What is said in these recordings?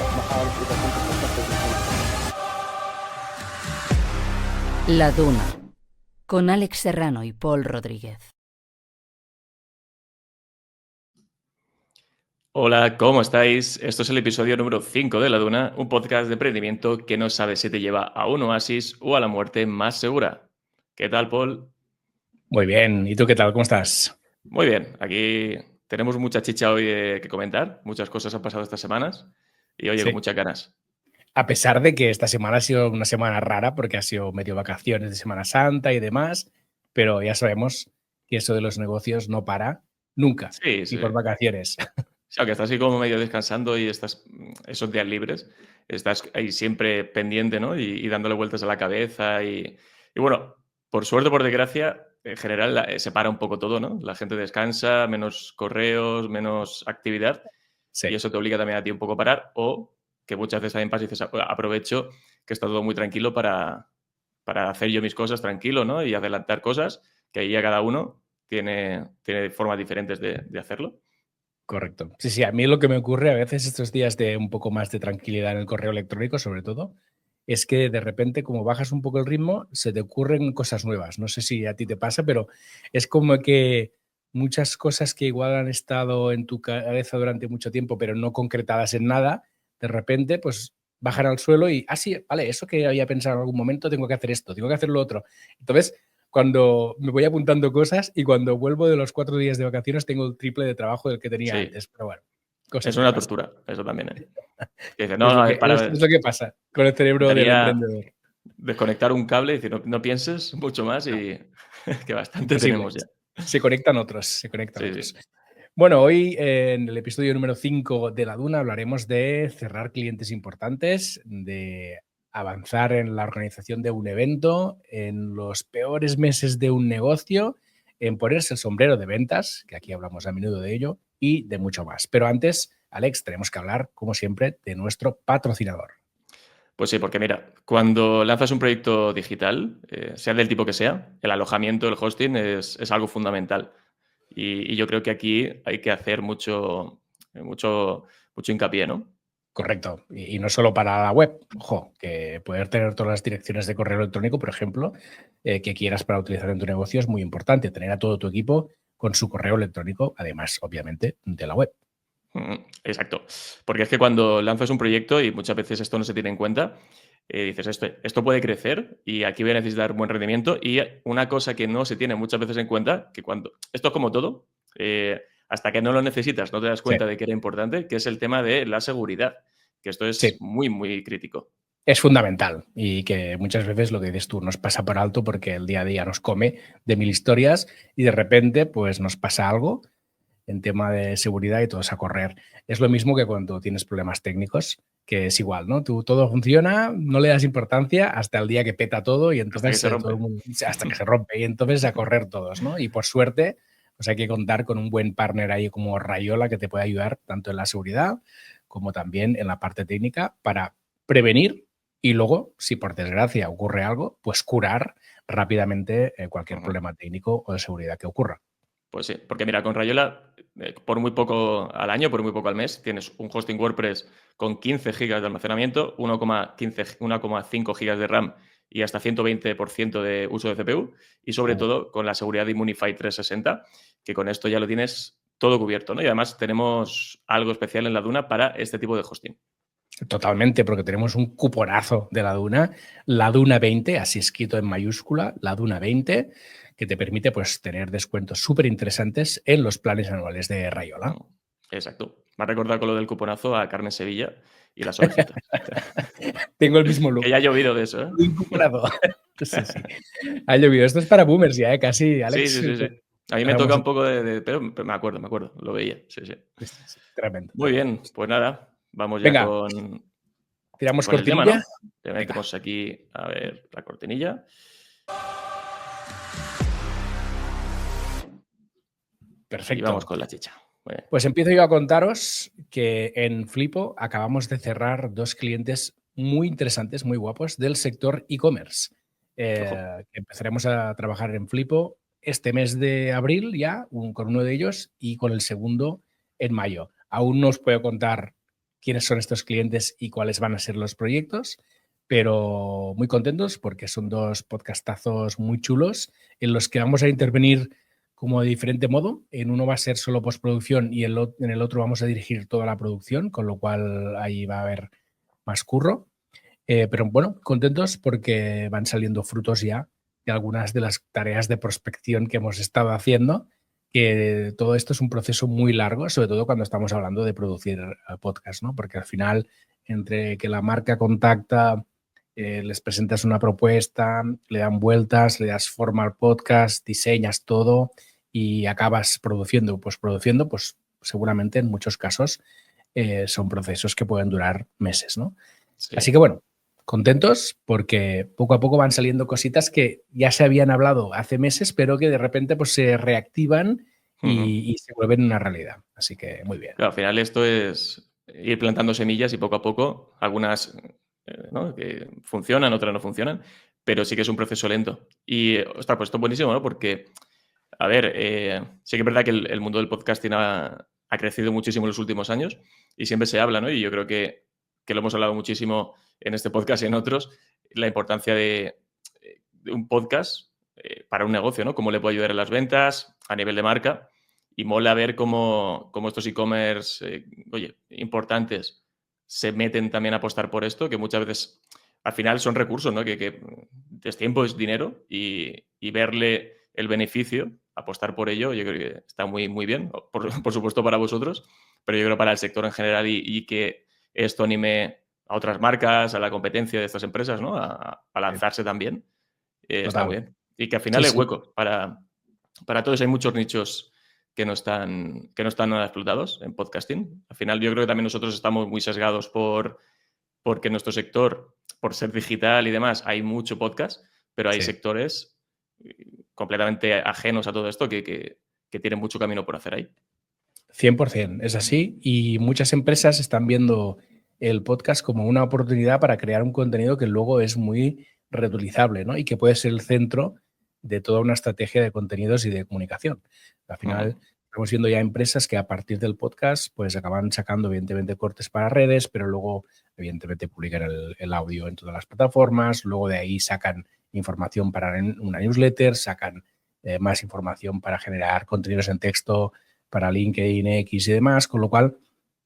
bajar aplicación por contacto con gente. La Duna, con Alex Serrano y Paul Rodríguez. Hola, ¿cómo estáis? Esto es el episodio número 5 de La Duna, un podcast de emprendimiento que no sabe si te lleva a un oasis o a la muerte más segura. ¿Qué tal, Paul? Muy bien. ¿Y tú qué tal? ¿Cómo estás? Muy bien, aquí tenemos mucha chicha hoy que comentar, muchas cosas han pasado estas semanas y oye, Sí. con muchas ganas. A pesar de que esta semana ha sido una semana rara porque ha sido medio vacaciones de Semana Santa y demás, pero ya sabemos que eso de los negocios no para nunca, Sí, ni por vacaciones. O sea, que estás así como medio descansando y estás esos días libres, estás ahí siempre pendiente, ¿no? Y dándole vueltas a la cabeza y bueno, por suerte o por desgracia, en general se para un poco todo, ¿no? La gente descansa, menos correos, menos actividad y Sí, eso te obliga también a ti un poco a parar o que muchas veces también pasa y dices, aprovecho que está todo muy tranquilo para hacer yo mis cosas tranquilo, ¿no? Y adelantar cosas que ahí ya cada uno tiene formas diferentes de hacerlo. correcto. Sí, a mí lo que me ocurre a veces estos días de un poco más de tranquilidad en el correo electrónico, sobre todo, es que de repente, como bajas un poco el ritmo, se te ocurren cosas nuevas. No sé si a ti te pasa, pero es como que muchas cosas que igual han estado en tu cabeza durante mucho tiempo, pero no concretadas en nada, de repente, pues bajan al suelo y, sí, vale, eso que había pensado en algún momento, tengo que hacer esto, tengo que hacer lo otro. Entonces, cuando me voy apuntando cosas y cuando vuelvo de los 4 días de vacaciones, tengo el triple de trabajo del que tenía Sí. antes. Pero bueno, cosas Es que una pasan. tortura, eso también, ¿eh? Que dices, Es no, es lo que pasa con el cerebro del intentaría emprendedor. desconectar un cable y decir, no pienses mucho más y que bastante Imposible. tenemos ya. Se conectan otros, se conectan Sí, otros. sí. Bueno, hoy en el episodio número 5 de La Duna hablaremos de cerrar clientes importantes, de avanzar en la organización de un evento, en los peores meses de un negocio, en ponerse el sombrero de ventas, que aquí hablamos a menudo de ello, y de mucho más. Pero antes, Alex, tenemos que hablar, como siempre, de nuestro patrocinador. Pues sí, porque mira, cuando lanzas un proyecto digital, sea del tipo que sea, el alojamiento, el hosting es algo fundamental. Y yo creo que aquí hay que hacer mucho hincapié, ¿no? Correcto. Y no solo para la web. Ojo, que poder tener todas las direcciones de correo electrónico, por ejemplo, que quieras para utilizar en tu negocio es muy importante. Tener a todo tu equipo con su correo electrónico, además, obviamente, de la web. Exacto. Porque es que cuando lanzas un proyecto, y muchas veces esto no se tiene en cuenta, dices, esto puede crecer y aquí voy a necesitar buen rendimiento. Y una cosa que no se tiene muchas veces en cuenta, que esto es como todo, hasta que no lo necesitas, no te das cuenta Sí. de que era importante, que es el tema de la seguridad, que esto es Sí. muy, muy crítico. Es fundamental y que muchas veces lo que dices tú nos pasa por alto porque el día a día nos come de mil historias y de repente pues nos pasa algo en tema de seguridad y todos a correr. Es lo mismo que cuando tienes problemas técnicos, que es igual, ¿no? Tú todo funciona, no le das importancia hasta el día que peta todo y Hasta que entonces se todo el rompe. mundo, hasta que se rompe y entonces a correr todos, ¿no? Y por suerte, pues hay que contar con un buen partner ahí como Rayola que te puede ayudar tanto en la seguridad como también en la parte técnica para prevenir y luego, si por desgracia ocurre algo, pues curar rápidamente cualquier problema técnico o de seguridad que ocurra. Pues sí, porque mira, con Rayola, por muy poco al año, por muy poco al mes, tienes un hosting WordPress con 15 gigas de almacenamiento, 1,5 gigas de RAM y hasta 120% de uso de CPU y sobre todo con la seguridad de Immunify 360, que con esto ya lo tienes todo cubierto, ¿no? Y además tenemos algo especial en la Duna para este tipo de hosting. Totalmente, porque tenemos un cuponazo de la Duna 20, así escrito en mayúscula, la Duna 20, que te permite pues, tener descuentos súper interesantes en los planes anuales de Rayola. Exacto. Me ha recordado con lo del cuponazo a Carmen Sevilla y las ovejitas. Tengo el mismo look. Que ya ha llovido de eso, ¿eh? Un cuponazo. Sí. Ha llovido. Esto es para boomers ya, casi, Alex. Sí. A mí me toca un poco pero me acuerdo, lo veía, sí. Sí, tremendo. Muy bien, pues nada, vamos ya Venga, con tiramos el tema, cortinilla. ¿no? Le metemos aquí, a ver, la cortinilla. Perfecto. Y vamos con la chicha. Pues empiezo yo a contaros que en Flipo acabamos de cerrar 2 clientes muy interesantes, muy guapos del sector e-commerce. Empezaremos a trabajar en Flipo este mes de abril ya, con uno de ellos y con el segundo en mayo. Aún no os puedo contar quiénes son estos clientes y cuáles van a ser los proyectos, pero muy contentos porque son 2 podcastazos muy chulos en los que vamos a intervenir como de diferente modo. En uno va a ser solo postproducción y en el otro vamos a dirigir toda la producción, con lo cual ahí va a haber más curro. Pero bueno, contentos porque van saliendo frutos ya de algunas de las tareas de prospección que hemos estado haciendo, que todo esto es un proceso muy largo, sobre todo cuando estamos hablando de producir podcast, ¿no? Porque al final, entre que la marca contacta, les presentas una propuesta, le dan vueltas, le das forma al podcast, diseñas todo y acabas produciendo, pues seguramente en muchos casos son procesos que pueden durar meses, ¿no? Sí. Así que bueno, contentos porque poco a poco van saliendo cositas que ya se habían hablado hace meses, pero que de repente pues se reactivan y se vuelven una realidad. Así que muy bien. Claro, al final esto es ir plantando semillas y poco a poco, algunas ¿no? que funcionan, otras no funcionan, pero sí que es un proceso lento. Y, ostras, pues esto es buenísimo, ¿no? Porque, a ver, sí que es verdad que el mundo del podcasting ha crecido muchísimo en los últimos años y siempre se habla, ¿no? Y yo creo que lo hemos hablado muchísimo en este podcast y en otros, la importancia de un podcast para un negocio, ¿no? Cómo le puede ayudar en las ventas, a nivel de marca. Y mola ver cómo estos e-commerce, importantes se meten también a apostar por esto, que muchas veces al final son recursos, ¿no? Que es tiempo, es dinero y verle el beneficio, apostar por ello, yo creo que está muy, muy bien. Por supuesto para vosotros, pero yo creo para el sector en general y que esto anime a otras marcas, a la competencia de estas empresas, ¿no? A lanzarse también. Está muy bien. Y que al final hay hueco para todos. Hay muchos nichos que no están nada explotados en podcasting. Al final yo creo que también nosotros estamos muy sesgados porque en nuestro sector, por ser digital y demás, hay mucho podcast, pero hay sectores completamente ajenos a todo esto que tienen mucho camino por hacer ahí. 100%, es así. Y muchas empresas están viendo el podcast como una oportunidad para crear un contenido que luego es muy reutilizable, ¿no? Y que puede ser el centro de toda una estrategia de contenidos y de comunicación. Al final, estamos viendo ya empresas que a partir del podcast pues acaban sacando evidentemente cortes para redes, pero luego evidentemente publican el audio en todas las plataformas, luego de ahí sacan información para una newsletter, sacan más información para generar contenidos en texto para LinkedIn, X y demás, con lo cual,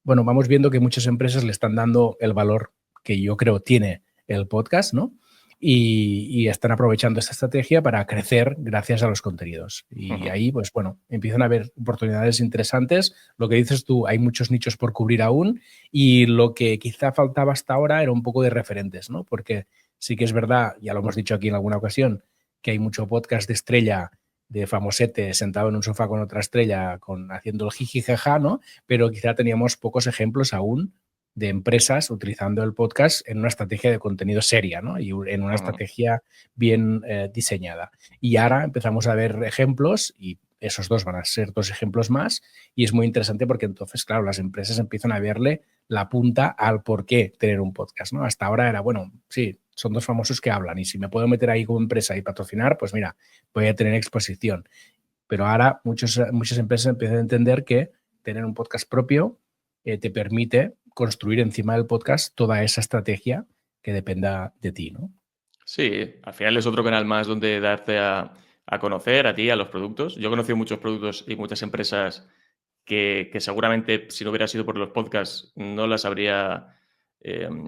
bueno, vamos viendo que muchas empresas le están dando el valor que yo creo tiene el podcast, ¿no? Y están aprovechando esta estrategia para crecer gracias a los contenidos. Y ahí, pues bueno, empiezan a haber oportunidades interesantes. Lo que dices tú, hay muchos nichos por cubrir aún y lo que quizá faltaba hasta ahora era un poco de referentes, ¿no? Porque sí que es verdad, ya lo hemos dicho aquí en alguna ocasión, que hay mucho podcast de estrella, de famosete, sentado en un sofá con otra estrella, haciendo el jiji jaja, ¿no? Pero quizá teníamos pocos ejemplos aún de empresas utilizando el podcast en una estrategia de contenido seria, ¿no? Y en una estrategia bien diseñada. Y ahora empezamos a ver ejemplos y esos 2 van a ser 2 ejemplos más y es muy interesante porque entonces, claro, las empresas empiezan a verle la punta al por qué tener un podcast, ¿no? Hasta ahora era, bueno, sí, son 2 famosos que hablan y si me puedo meter ahí como empresa y patrocinar, pues mira, voy a tener exposición. Pero ahora muchas empresas empiezan a entender que tener un podcast propio te permite construir encima del podcast toda esa estrategia que dependa de ti, ¿no? Sí, al final es otro canal más donde darte a conocer a ti, a los productos. Yo he conocido muchos productos y muchas empresas que seguramente si no hubiera sido por los podcasts no las habría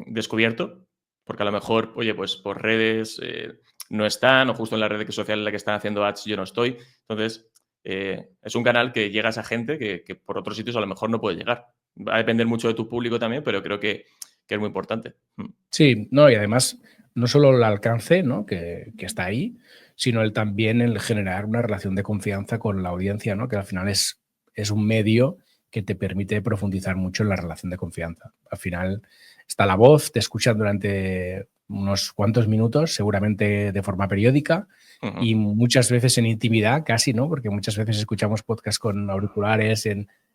descubierto, porque a lo mejor, oye, pues por redes no están o justo en la red social en la que están haciendo ads yo no estoy. Entonces, es un canal que llega a esa gente que por otros sitios a lo mejor no puede llegar. Va a depender mucho de tu público también, pero creo que es muy importante. Sí, no, y además no solo el alcance, ¿no? que está ahí, sino también el generar una relación de confianza con la audiencia, ¿no? Que al final es un medio que te permite profundizar mucho en la relación de confianza. Al final está la voz, te escuchan durante unos cuantos minutos, seguramente de forma periódica y muchas veces en intimidad, casi, ¿no? Porque muchas veces escuchamos podcasts con auriculares,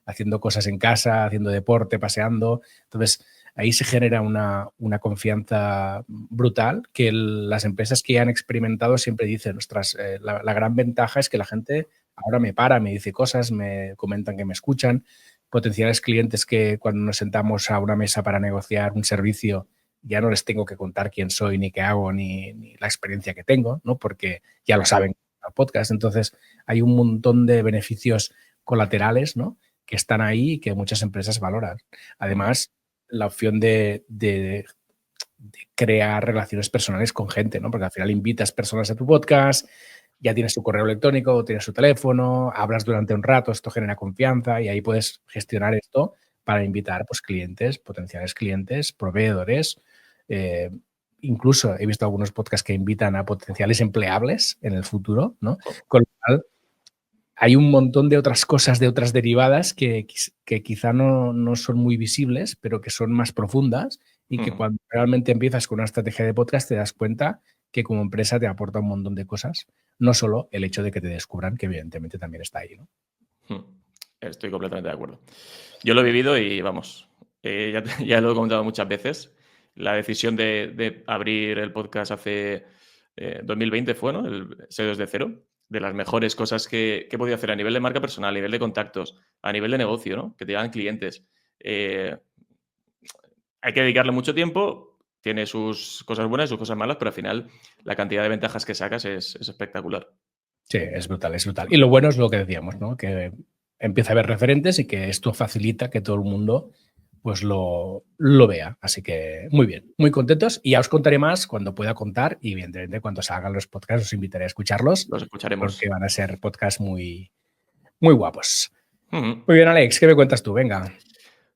haciendo cosas en casa, haciendo deporte, paseando. Entonces, ahí se genera una confianza brutal que las empresas que han experimentado siempre dicen, ostras, la gran ventaja es que la gente ahora me para, me dice cosas, me comentan que me escuchan, potenciales clientes que cuando nos sentamos a una mesa para negociar un servicio ya no les tengo que contar quién soy, ni qué hago, ni la experiencia que tengo, ¿no? Porque ya lo saben en el podcast. Entonces, hay un montón de beneficios colaterales, ¿no? Que están ahí y que muchas empresas valoran. Además, la opción de crear relaciones personales con gente, ¿no? Porque al final invitas personas a tu podcast, ya tienes su correo electrónico, tienes su teléfono, hablas durante un rato, esto genera confianza y ahí puedes gestionar esto para invitar pues, clientes, potenciales clientes, proveedores. Incluso he visto algunos podcasts que invitan a potenciales empleables en el futuro, ¿no? Con lo cual, hay un montón de otras cosas, de otras derivadas que quizá no son muy visibles, pero que son más profundas y que cuando realmente empiezas con una estrategia de podcast te das cuenta que como empresa te aporta un montón de cosas, no solo el hecho de que te descubran, que evidentemente también está ahí, ¿no? Estoy completamente de acuerdo. Yo lo he vivido y vamos, ya lo he comentado muchas veces. La decisión de abrir el podcast hace 2020 fue, ¿no? El SEO desde cero. De las mejores cosas que he podido hacer a nivel de marca personal, a nivel de contactos, a nivel de negocio, ¿no? Que te llegan clientes. Hay que dedicarle mucho tiempo, tiene sus cosas buenas y sus cosas malas, pero al final la cantidad de ventajas que sacas es espectacular. Sí, es brutal, es brutal. Y lo bueno es lo que decíamos, ¿no? Que empieza a haber referentes y que esto facilita que todo el mundo pues lo vea. Así que muy bien, muy contentos. Y ya os contaré más cuando pueda contar y evidentemente cuando salgan los podcasts os invitaré a escucharlos Los escucharemos. porque van a ser podcasts muy, muy guapos. Ujú. Muy bien, Alex, ¿qué me cuentas tú? Venga.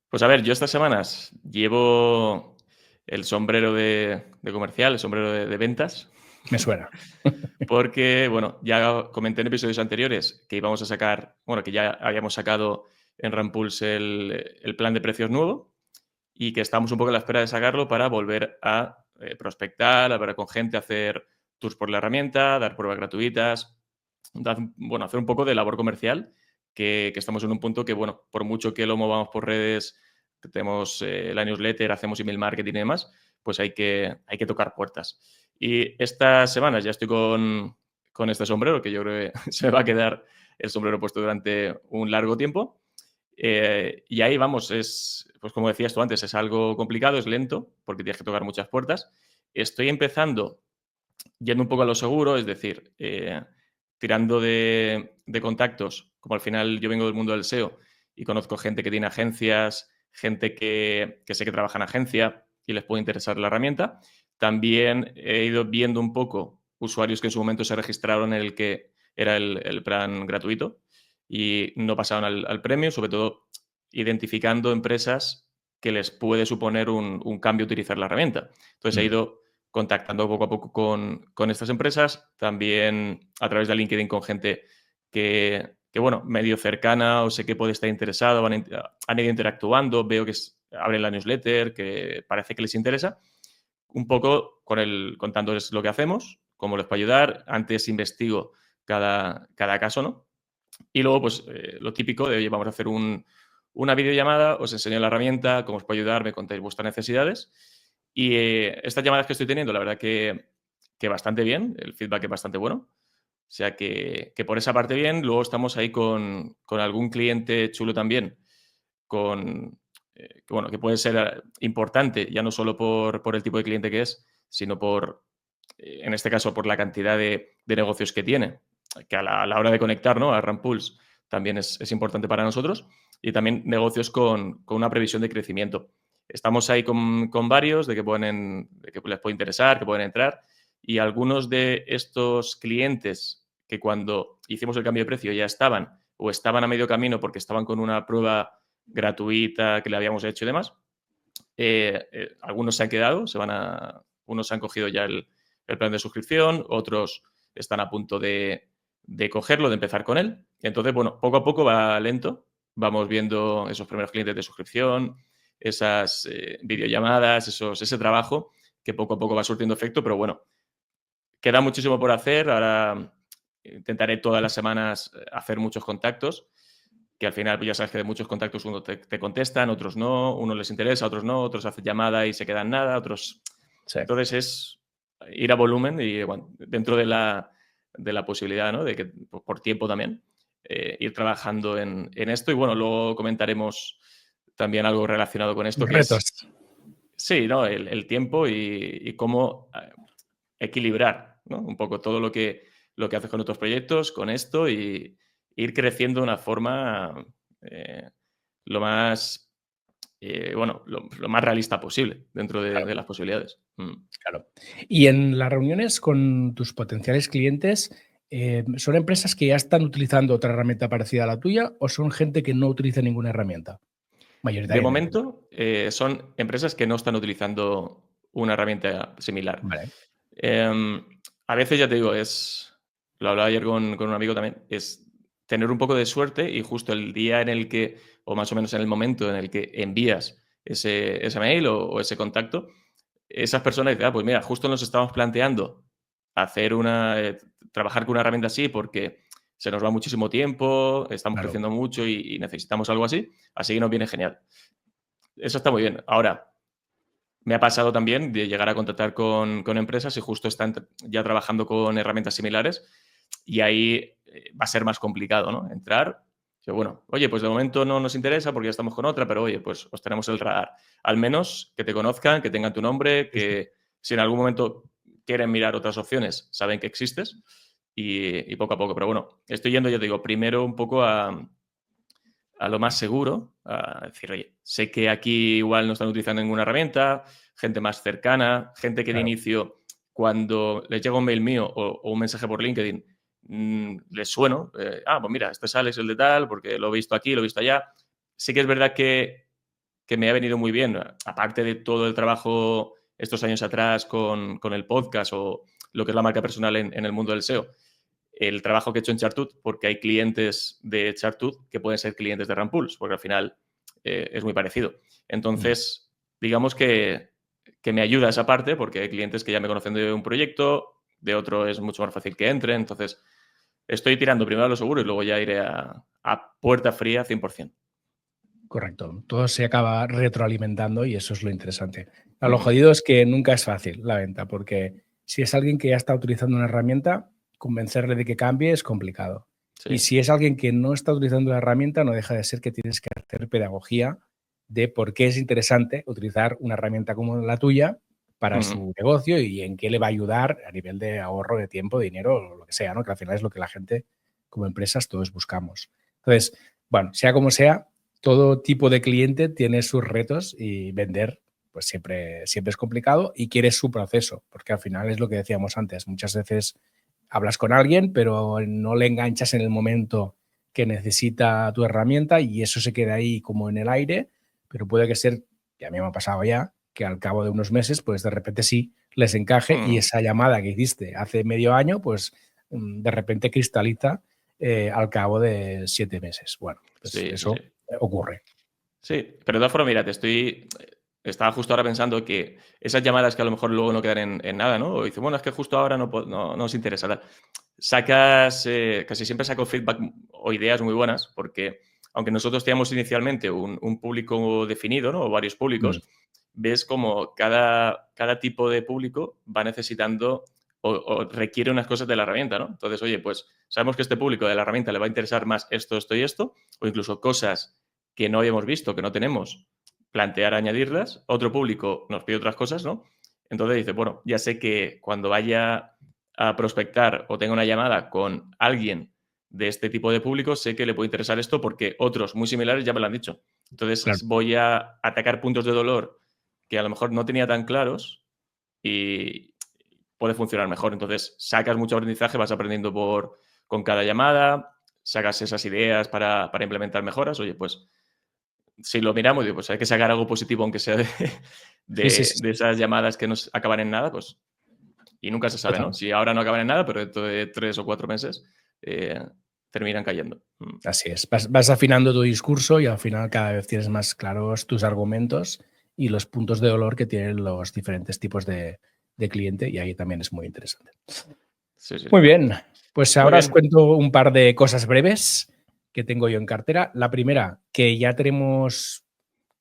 Pues a ver, yo estas semanas llevo el sombrero de comercial, el sombrero de ventas, Me suena. porque, bueno, ya comenté en episodios anteriores que íbamos a sacar, bueno, que ya habíamos sacado en Rampulse el plan de precios nuevo y que estamos un poco a la espera de sacarlo para volver a prospectar, hablar con gente, hacer tours por la herramienta, dar pruebas gratuitas, bueno, hacer un poco de labor comercial, que estamos en un punto que, bueno, por mucho que lo movamos por redes, que tenemos la newsletter, hacemos email marketing y demás, pues hay que tocar puertas. Y estas semanas ya estoy con este sombrero, que yo creo que se me va a quedar el sombrero puesto durante un largo tiempo. Y ahí vamos, pues como decías tú antes, es algo complicado, es lento, porque tienes que tocar muchas puertas. Estoy empezando yendo un poco a lo seguro, es decir, tirando de contactos, como al final yo vengo del mundo del SEO y conozco gente que tiene agencias, gente que sé que trabaja en agencia y les puede interesar la herramienta. También he ido viendo un poco usuarios que en su momento se registraron en el que era el plan gratuito y no pasaron al premium, sobre todo identificando empresas que les puede suponer un cambio utilizar la herramienta. Entonces he ido contactando poco a poco con estas empresas, también a través de LinkedIn con gente que bueno, medio cercana o sé que puede estar interesado, han ido interactuando, veo que abren la newsletter, que parece que les interesa, un poco contándoles lo que hacemos, cómo les puedo ayudar, antes investigo cada caso, ¿no? Y luego, pues, lo típico de, oye, vamos a hacer una videollamada, os enseño la herramienta, cómo os puedo ayudar, me contáis vuestras necesidades. Y estas llamadas que estoy teniendo, la verdad que bastante bien, el feedback es bastante bueno. O sea que por esa parte bien. Luego estamos ahí con algún cliente chulo también, que, bueno, que puede ser importante, ya no solo por el tipo de cliente que es, sino en este caso, por la cantidad de negocios que tiene, que a la hora de conectar, ¿no?, a Rampulse también es importante para nosotros, y también negocios con una previsión de crecimiento. Estamos ahí con varios de que les puede interesar, que pueden entrar, y algunos de estos clientes que cuando hicimos el cambio de precio ya estaban o estaban a medio camino porque estaban con una prueba gratuita que le habíamos hecho y demás, algunos se han quedado, unos se han cogido ya el plan de suscripción, otros están a punto de cogerlo, de empezar con él. Entonces, bueno, poco a poco va lento. Vamos viendo esos primeros clientes de suscripción, esas videollamadas, ese trabajo que poco a poco va surtiendo efecto, pero bueno, queda muchísimo por hacer. Ahora intentaré todas las semanas hacer muchos contactos, que al final pues ya sabes que de muchos contactos unos te contestan, otros no, unos les interesa, otros no, otros hacen llamada y se quedan nada, otros... Sí. Entonces es ir a volumen y bueno, dentro de la posibilidad, ¿no?, de que por tiempo también, ir trabajando en esto. Y bueno, luego comentaremos también algo relacionado con esto, que Retos. sí, ¿no? El tiempo y cómo equilibrar, ¿no? Un poco todo lo que haces con otros proyectos, con esto, y ir creciendo de una forma lo más, lo más realista posible dentro de las posibilidades. Claro. Y en las reuniones con tus potenciales clientes, ¿son empresas que ya están utilizando otra herramienta parecida a la tuya o son gente que no utiliza ninguna herramienta? De Mayoritariamente. momento, son empresas que no están utilizando una herramienta similar. Vale. Em, a veces, ya te digo, lo hablaba ayer con un amigo también, es tener un poco de suerte y justo el día en el que, o más o menos en el momento en el que envías ese mail o ese contacto, esas personas dicen, pues mira, justo nos estamos planteando hacer trabajar con una herramienta así porque se nos va muchísimo tiempo, estamos Claro. creciendo mucho y necesitamos algo así que nos viene genial. Eso está muy bien. Ahora, me ha pasado también de llegar a contactar con empresas y justo están ya trabajando con herramientas similares y ahí va a ser más complicado, ¿no? Entrar, que bueno, oye, pues de momento no nos interesa porque ya estamos con otra, pero oye, pues os tenemos el radar. Al menos que te conozcan, que tengan tu nombre, Sí, sí. que si en algún momento quieren mirar otras opciones, saben que existes y poco a poco. Pero bueno, estoy yendo, yo te digo, primero un poco a lo más seguro, a decir, oye, sé que aquí igual no están utilizando ninguna herramienta, gente más cercana, gente que de Claro. inicio, cuando les llega un mail mío o un mensaje por LinkedIn, les sueno, pues mira, este es Alex, el de tal, porque lo he visto aquí, lo he visto allá. Sí que es verdad que me ha venido muy bien, aparte de todo el trabajo estos años atrás con el podcast o lo que es la marca personal en el mundo del SEO, el trabajo que he hecho en Chartut, porque hay clientes de Chartut que pueden ser clientes de Rampuls, porque al final es muy parecido. Entonces, digamos que me ayuda esa parte, porque hay clientes que ya me conocen de un proyecto, de otro es mucho más fácil que entren. Entonces, estoy tirando primero a lo seguro y luego ya iré a puerta fría 100%. Correcto. Todo se acaba retroalimentando y eso es lo interesante. A lo Mm, jodido es que nunca es fácil la venta, porque si es alguien que ya está utilizando una herramienta, convencerle de que cambie es complicado. Y sí. si es alguien que no está utilizando la herramienta, no deja de ser que tienes que hacer pedagogía de por qué es interesante utilizar una herramienta como la tuya para Ujú. su negocio y en qué le va a ayudar a nivel de ahorro de tiempo, dinero o lo que sea, ¿no? Que al final es lo que la gente como empresas todos buscamos. Entonces, bueno, sea como sea, todo tipo de cliente tiene sus retos y vender pues siempre es complicado y quieres su proceso, porque al final es lo que decíamos antes, muchas veces hablas con alguien pero no le enganchas en el momento que necesita tu herramienta y eso se queda ahí como en el aire, pero puede que ser, y a mí me ha pasado ya, que al cabo de unos meses pues de repente sí les encaje y Mm. esa llamada que hiciste hace medio año pues de repente cristaliza al cabo de 7 meses. Bueno, pues Sí, sí, sí. eso ocurre. Sí, pero de todas formas, mira, estaba justo ahora pensando que esas llamadas que a lo mejor luego no quedan en nada, ¿no? O dice, bueno, es que justo ahora no os interesa. Tal. Sacas, casi siempre saco feedback o ideas muy buenas, porque aunque nosotros teníamos inicialmente un público definido, ¿no? O varios Mm, públicos, ves como cada tipo de público va necesitando o requiere unas cosas de la herramienta, ¿no? Entonces, oye, pues sabemos que este público de la herramienta le va a interesar más esto y esto, o incluso cosas que no habíamos visto, que no tenemos, plantear añadirlas. Otro público nos pide otras cosas, ¿no? Entonces dice, bueno, ya sé que cuando vaya a prospectar o tenga una llamada con alguien de este tipo de público, sé que le puede interesar esto porque otros muy similares ya me lo han dicho. claro. Entonces voy a atacar puntos de dolor que a lo mejor no tenía tan claros y puede funcionar mejor. Entonces sacas mucho aprendizaje, vas aprendiendo con cada llamada, sacas esas ideas para implementar mejoras. Oye, pues si lo miramos, digo, pues hay que sacar algo positivo, aunque sea de, Sí, sí, sí, de esas llamadas que nos acaban en nada, pues, y nunca se sabe, ¿no? total. Si ahora no acaban en nada, pero dentro de 3 o 4 meses eh, terminan cayendo. Así es. Vas afinando tu discurso y al final cada vez tienes más claros tus argumentos y los puntos de dolor que tienen los diferentes tipos de cliente y ahí también es muy interesante. Sí, sí, Muy sí. bien, pues Muy ahora os bien. cuento un par de cosas breves que tengo yo en cartera. La primera, que ya tenemos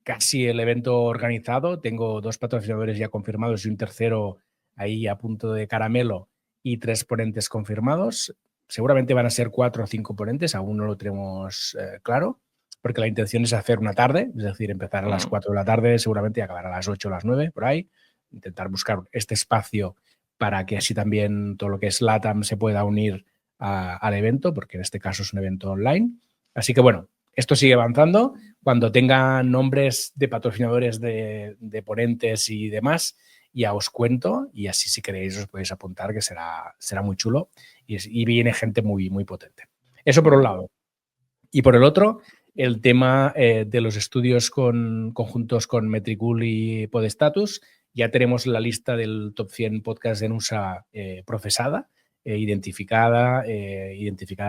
casi el evento organizado. Tengo 2 patrocinadores ya confirmados y un tercero ahí a punto de caramelo y 3 ponentes confirmados. seguramente van a ser 4 o 5 ponentes, aún no lo tenemos claro, porque la intención es hacer una tarde, es decir, empezar a las 4 de la tarde seguramente y acabar a las 8 o las 9, por ahí. Intentar buscar este espacio para que así también todo lo que es LATAM se pueda unir al evento, porque en este caso es un evento online. Así que bueno, esto sigue avanzando. Cuando tenga nombres de patrocinadores de ponentes y demás, ya os cuento, y así si queréis os podéis apuntar, que será muy chulo y viene gente muy, muy potente. Eso por un lado. Y por el otro, el tema de los estudios conjuntos con Metricool y Podestatus. Ya tenemos la lista del top 100 podcast de NUSA procesada, identificada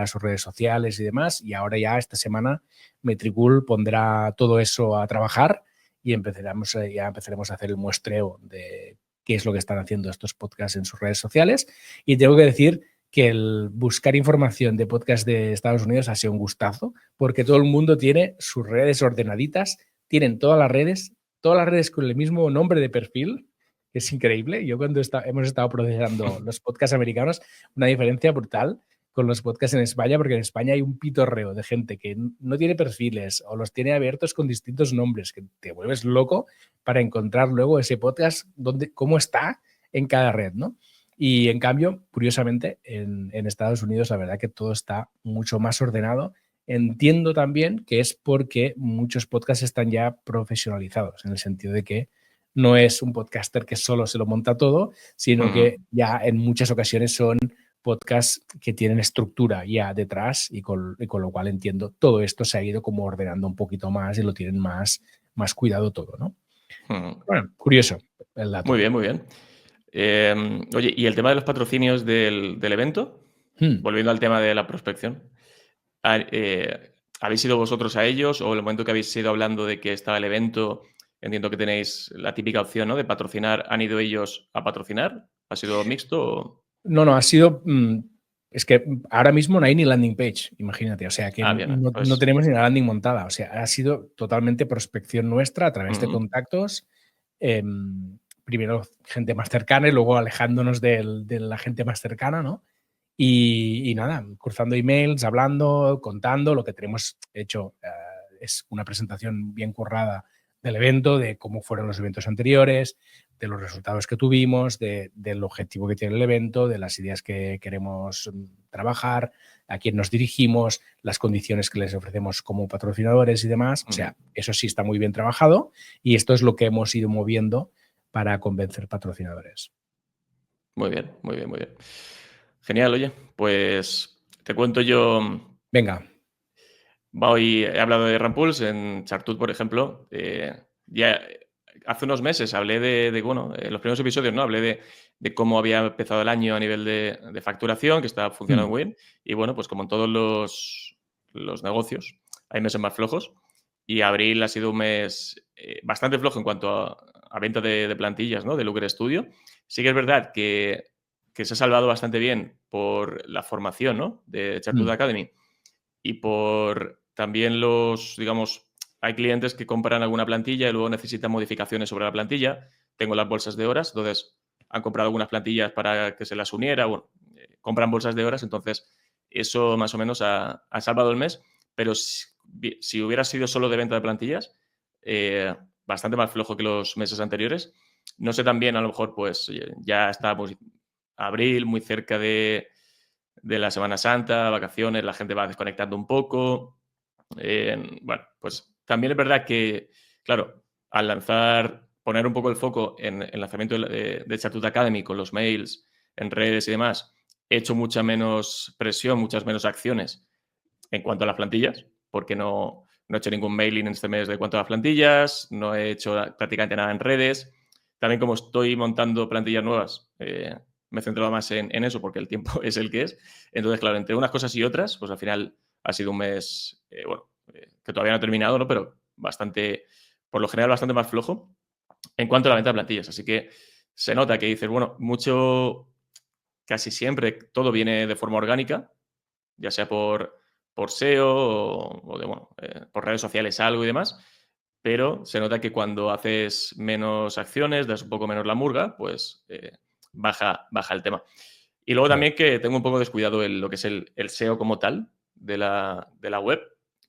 sus redes sociales y demás. Y ahora ya esta semana Metricool pondrá todo eso a trabajar y empezaremos a hacer el muestreo de qué es lo que están haciendo estos podcasts en sus redes sociales. Y tengo que decir que el buscar información de podcast de Estados Unidos ha sido un gustazo, porque todo el mundo tiene sus redes ordenaditas, tienen todas las redes con el mismo nombre de perfil, que es increíble. Yo cuando hemos estado procesando los podcasts americanos, una diferencia brutal con los podcasts en España, porque en España hay un pitorreo de gente que no tiene perfiles o los tiene abiertos con distintos nombres, que te vuelves loco para encontrar luego ese podcast cómo está en cada red, ¿no? Y en cambio, curiosamente, en Estados Unidos la verdad que todo está mucho más ordenado. Entiendo también que es porque muchos podcasts están ya profesionalizados, en el sentido de que no es un podcaster que solo se lo monta todo, sino que ya en muchas ocasiones son podcasts que tienen estructura ya detrás y con lo cual entiendo todo esto se ha ido como ordenando un poquito más y lo tienen más cuidado todo, ¿no? Bueno, curioso el dato. Muy bien, muy bien. Oye, ¿y el tema de los patrocinios del evento? Volviendo al tema de la prospección. ¿Habéis ido vosotros a ellos o en el momento que habéis ido hablando de que estaba el evento, entiendo que tenéis la típica opción, ¿no?, de patrocinar, ¿han ido ellos a patrocinar? ¿Ha sido mixto o...? No, ha sido... es que ahora mismo no hay ni landing page, imagínate. O sea, que bien, pues... no tenemos ni la landing montada. O sea, ha sido totalmente prospección nuestra a través de contactos. Primero gente más cercana y luego alejándonos de la gente más cercana, ¿no? Y nada, cruzando emails, hablando, contando. Lo que tenemos hecho es una presentación bien currada del evento, de cómo fueron los eventos anteriores, de los resultados que tuvimos, del objetivo que tiene el evento, de las ideas que queremos trabajar, a quién nos dirigimos, las condiciones que les ofrecemos como patrocinadores y demás. O sea, eso sí está muy bien trabajado y esto es lo que hemos ido moviendo para convencer patrocinadores. Muy bien, muy bien, muy bien. Genial, oye, pues te cuento yo. Venga. Hoy he hablado de Rampools en Chartut, por ejemplo. Ya hace unos meses hablé bueno, en los primeros episodios, ¿no? Hablé de cómo había empezado el año a nivel de facturación, que estaba funcionando muy bien. Y bueno, pues como en todos los negocios, hay meses más flojos. Y abril ha sido un mes bastante flojo en cuanto a venta de plantillas, ¿no?, de Looker Studio. Sí que es verdad que se ha salvado bastante bien por la formación, ¿no?, de Chartut Academy y por también digamos, hay clientes que compran alguna plantilla y luego necesitan modificaciones sobre la plantilla. Tengo las bolsas de horas, entonces han comprado algunas plantillas para que se las uniera. Bueno, compran bolsas de horas, entonces eso más o menos ha salvado el mes. Pero si hubiera sido solo de venta de plantillas, bastante más flojo que los meses anteriores. No sé también, a lo mejor, pues ya estamos abril, muy cerca de la Semana Santa, vacaciones, la gente va desconectando un poco. Bueno, pues también es verdad que, claro, al poner un poco el foco en el lanzamiento de Chartut Academy con los mails en redes y demás, he hecho mucha menos presión, muchas menos acciones en cuanto a las plantillas, porque no he hecho ningún mailing en este mes de cuanto a las plantillas, no he hecho prácticamente nada en redes. También como estoy montando plantillas nuevas, me he centrado más en eso porque el tiempo es el que es. Entonces, claro, entre unas cosas y otras, pues al final ha sido un mes, que todavía no ha terminado, ¿no?, pero por lo general, bastante más flojo en cuanto a la venta de plantillas. Así que se nota que dices, bueno, casi siempre todo viene de forma orgánica, ya sea por SEO o por redes sociales algo y demás, pero se nota que cuando haces menos acciones, das un poco menos la murga, pues baja el tema. Y luego Claro. también que tengo un poco descuidado lo que es el SEO como tal de la web,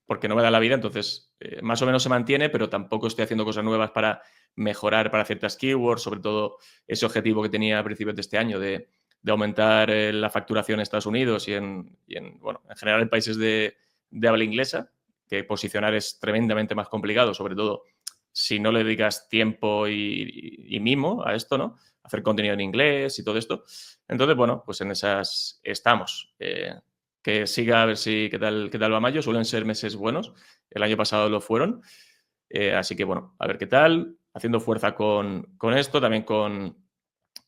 porque no me da la vida, entonces más o menos se mantiene, pero tampoco estoy haciendo cosas nuevas para mejorar para ciertas keywords, sobre todo ese objetivo que tenía a principios de este año de aumentar la facturación en Estados Unidos bueno, en general en países de habla inglesa, que posicionar es tremendamente más complicado, sobre todo si no le dedicas tiempo y mimo a esto, ¿no? Hacer contenido en inglés y todo esto. Entonces, bueno, pues en esas estamos. Que siga a ver qué tal va mayo. Suelen ser meses buenos. El año pasado lo fueron. Así que, bueno, a ver qué tal. Haciendo fuerza con esto, también con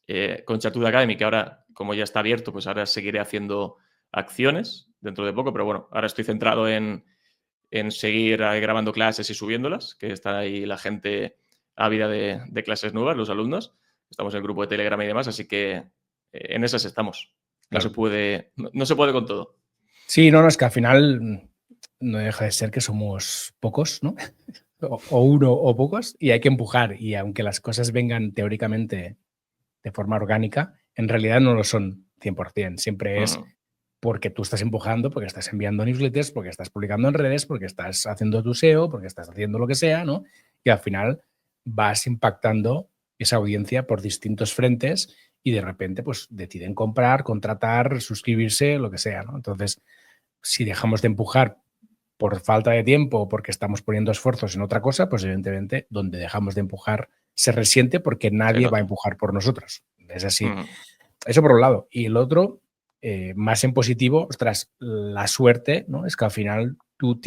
Chatuda Academy, que ahora, como ya está abierto, pues ahora seguiré haciendo acciones dentro de poco. Pero bueno, ahora estoy centrado en seguir grabando clases y subiéndolas, que está ahí la gente ávida de clases nuevas, los alumnos. Estamos en el grupo de Telegram y demás, así que en esas estamos. No Claro. no se puede con todo. Sí, no, es que al final no deja de ser que somos pocos, ¿no? O uno o pocos, y hay que empujar. Y aunque las cosas vengan teóricamente de forma orgánica, en realidad no lo son 100%. Siempre es porque tú estás empujando, porque estás enviando newsletters, porque estás publicando en redes, porque estás haciendo tu SEO, porque estás haciendo lo que sea, ¿no? Y al final vas impactando esa audiencia por distintos frentes y de repente pues deciden comprar, contratar, suscribirse, lo que sea, ¿no? Entonces, si dejamos de empujar por falta de tiempo o porque estamos poniendo esfuerzos en otra cosa, pues evidentemente donde dejamos de empujar se resiente porque nadie va a empujar por nosotros. Es así. Eso por un lado. Y el otro, más en positivo, ostras, la suerte, ¿no? Es que al final tú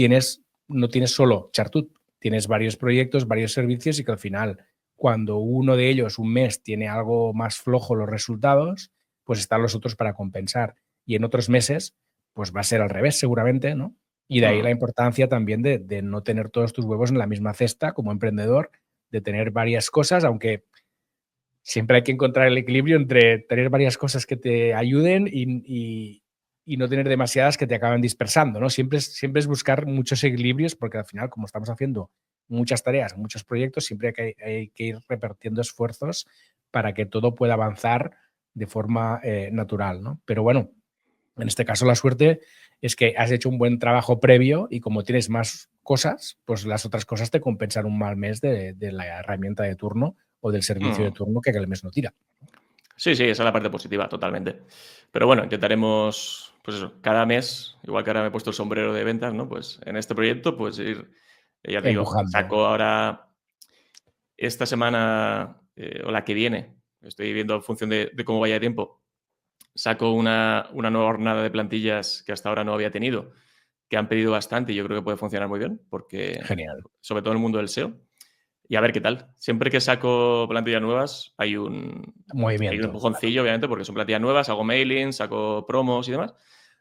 no tienes solo Chartut, tienes varios proyectos, varios servicios y que al final, cuando uno de ellos un mes tiene algo más flojo los resultados, pues están los otros para compensar. Y en otros meses, pues va a ser al revés seguramente, ¿no? Y de ahí la importancia también de no tener todos tus huevos en la misma cesta como emprendedor, de tener varias cosas, aunque siempre hay que encontrar el equilibrio entre tener varias cosas que te ayuden y no tener demasiadas que te acaben dispersando, ¿no? Siempre es buscar muchos equilibrios porque al final, como estamos haciendo muchas tareas, muchos proyectos, siempre hay que ir repartiendo esfuerzos para que todo pueda avanzar de forma natural, ¿no? Pero bueno, en este caso la suerte es que has hecho un buen trabajo previo y como tienes más cosas, pues las otras cosas te compensan un mal mes de la herramienta de turno o del servicio de turno que el mes no tira. Sí, esa es la parte positiva, totalmente. Pero bueno, intentaremos, pues eso, cada mes, igual que ahora me he puesto el sombrero de ventas, ¿no? Pues en este proyecto, pues ir, ya te digo, Empujando. saco ahora esta semana o la que viene, estoy viendo en función de cómo vaya de tiempo, saco una nueva jornada de plantillas que hasta ahora no había tenido, que han pedido bastante y yo creo que puede funcionar muy bien, porque Genial. sobre todo en el mundo del SEO. Y a ver qué tal. Siempre que saco plantillas nuevas hay un Movimiento. empujoncillo, obviamente, porque son plantillas nuevas, hago mailings, saco promos y demás.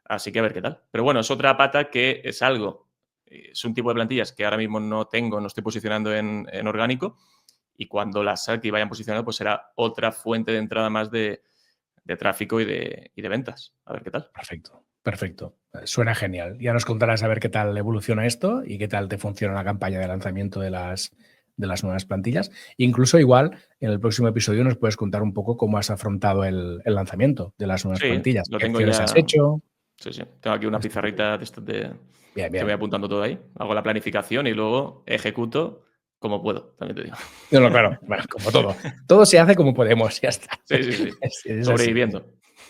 Así que a ver qué tal. Pero bueno, es otra pata que es algo, es un tipo de plantillas que ahora mismo no tengo, no estoy posicionando en orgánico. Y cuando las saque y vayan posicionando, pues será otra fuente de entrada más de tráfico y de ventas. A ver qué tal. Perfecto. Suena genial. Ya nos contarás a ver qué tal evoluciona esto y qué tal te funciona la campaña de lanzamiento de las nuevas plantillas. Incluso igual en el próximo episodio nos puedes contar un poco cómo has afrontado el lanzamiento de las nuevas plantillas. Lo ¿Qué tengo acciones ya. has hecho? Sí. Tengo aquí una pizarrita de estas Bien. que voy apuntando todo ahí. Hago la planificación y luego ejecuto como puedo, también te digo. No, claro. Bueno, como todo. Todo se hace como podemos, ya está. Sí. Es Sobreviviendo.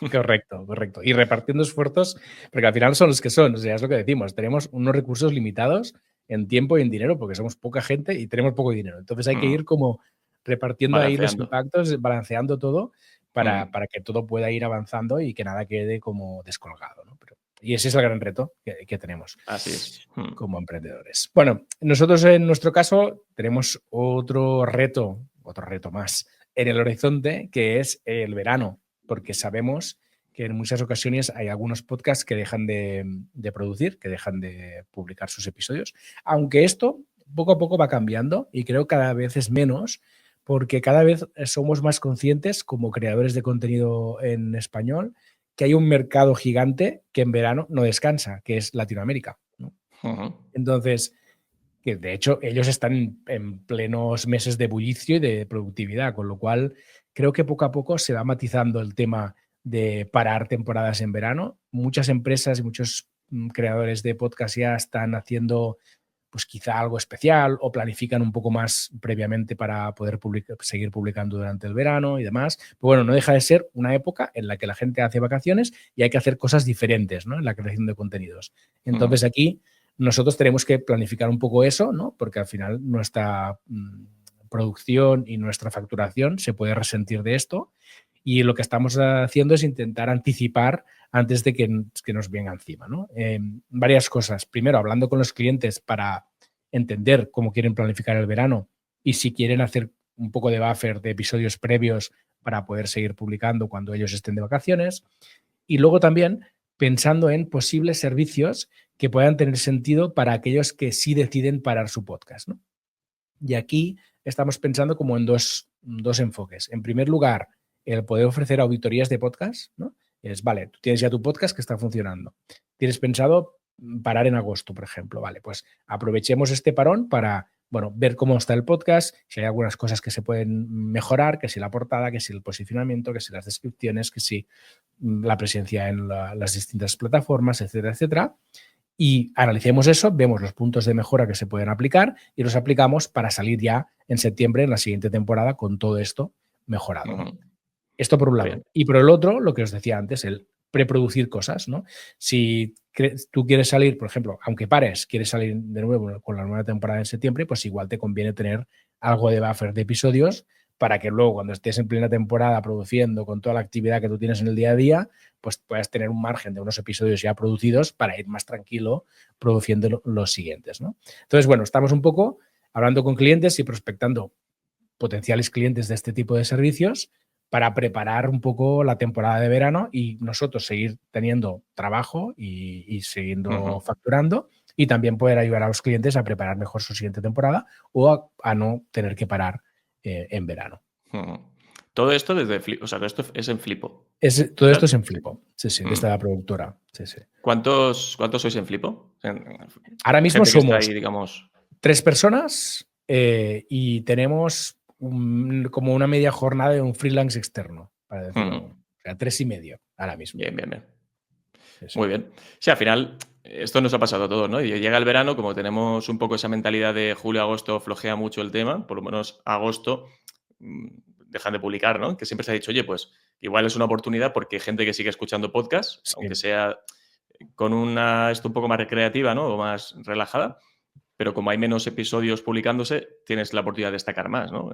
Así. Correcto. Y repartiendo esfuerzos, porque al final son los que son. O sea, es lo que decimos. Tenemos unos recursos limitados en tiempo y en dinero, porque somos poca gente y tenemos poco dinero. Entonces hay que ir como repartiendo ahí los impactos, balanceando todo para que todo pueda ir avanzando y que nada quede como descolgado, ¿no? Y ese es el gran reto que tenemos. Así es. Como emprendedores. Bueno, nosotros en nuestro caso tenemos otro reto más en el horizonte, que es el verano, porque sabemos que en muchas ocasiones hay algunos podcasts que dejan de producir, que dejan de publicar sus episodios, aunque esto poco a poco va cambiando y creo cada vez es menos, porque cada vez somos más conscientes como creadores de contenido en español que hay un mercado gigante que en verano no descansa, que es Latinoamérica, ¿no? Entonces, que de hecho ellos están en plenos meses de bullicio y de productividad, con lo cual creo que poco a poco se va matizando el tema de parar temporadas en verano. Muchas empresas y muchos creadores de podcast ya están haciendo pues quizá algo especial o planifican un poco más previamente para poder seguir publicando durante el verano y demás. Pero bueno, no deja de ser una época en la que la gente hace vacaciones y hay que hacer cosas diferentes, ¿no? En la creación de contenidos. Entonces aquí nosotros tenemos que planificar un poco eso, ¿no? Porque al final nuestra producción y nuestra facturación se puede resentir de esto. Y lo que estamos haciendo es intentar anticipar antes de que nos venga encima, ¿no? Varias cosas. Primero, hablando con los clientes para entender cómo quieren planificar el verano y si quieren hacer un poco de buffer de episodios previos para poder seguir publicando cuando ellos estén de vacaciones. Y luego también pensando en posibles servicios que puedan tener sentido para aquellos que sí deciden parar su podcast, ¿no? Y aquí estamos pensando como en dos enfoques. En primer lugar, el poder ofrecer auditorías de podcast, ¿no? Vale, tú tienes ya tu podcast que está funcionando. Tienes pensado parar en agosto, por ejemplo. Vale, pues aprovechemos este parón para, bueno, ver cómo está el podcast, si hay algunas cosas que se pueden mejorar, que si la portada, que si el posicionamiento, que si las descripciones, que si la presencia en las distintas plataformas, etcétera, etcétera. Y analicemos eso, vemos los puntos de mejora que se pueden aplicar y los aplicamos para salir ya en septiembre, en la siguiente temporada, con todo esto mejorado, ¿no? Esto por un lado. Bien. Y por el otro, lo que os decía antes, el preproducir cosas, ¿no? Si tú quieres salir, por ejemplo, aunque pares, quieres salir de nuevo con la nueva temporada en septiembre, pues igual te conviene tener algo de buffer de episodios para que luego cuando estés en plena temporada produciendo con toda la actividad que tú tienes en el día a día, pues puedas tener un margen de unos episodios ya producidos para ir más tranquilo produciendo los siguientes, ¿no? Entonces, bueno, estamos un poco hablando con clientes y prospectando potenciales clientes de este tipo de servicios para preparar un poco la temporada de verano y nosotros seguir teniendo trabajo y siguiendo facturando y también poder ayudar a los clientes a preparar mejor su siguiente temporada o a no tener que parar en verano. Todo esto desde Flippo, o sea, esto es en Flippo. Todo esto es en Flippo, sí, desde la productora. Sí. ¿Cuántos sois en Flippo? Ahora mismo somos ahí, digamos... 3 personas y tenemos como una media jornada de un freelance externo, para decirlo. O sea, 3,5 ahora mismo. Bien. Sí. Muy bien. Sí, al final, esto nos ha pasado a todos, ¿no? Y llega el verano, como tenemos un poco esa mentalidad de julio-agosto, flojea mucho el tema, por lo menos agosto dejan de publicar, ¿no? Que siempre se ha dicho, oye, pues igual es una oportunidad porque hay gente que sigue escuchando podcasts, sí, aunque sea con esto un poco más recreativa, ¿no? O más relajada, pero como hay menos episodios publicándose, tienes la oportunidad de destacar más, ¿no?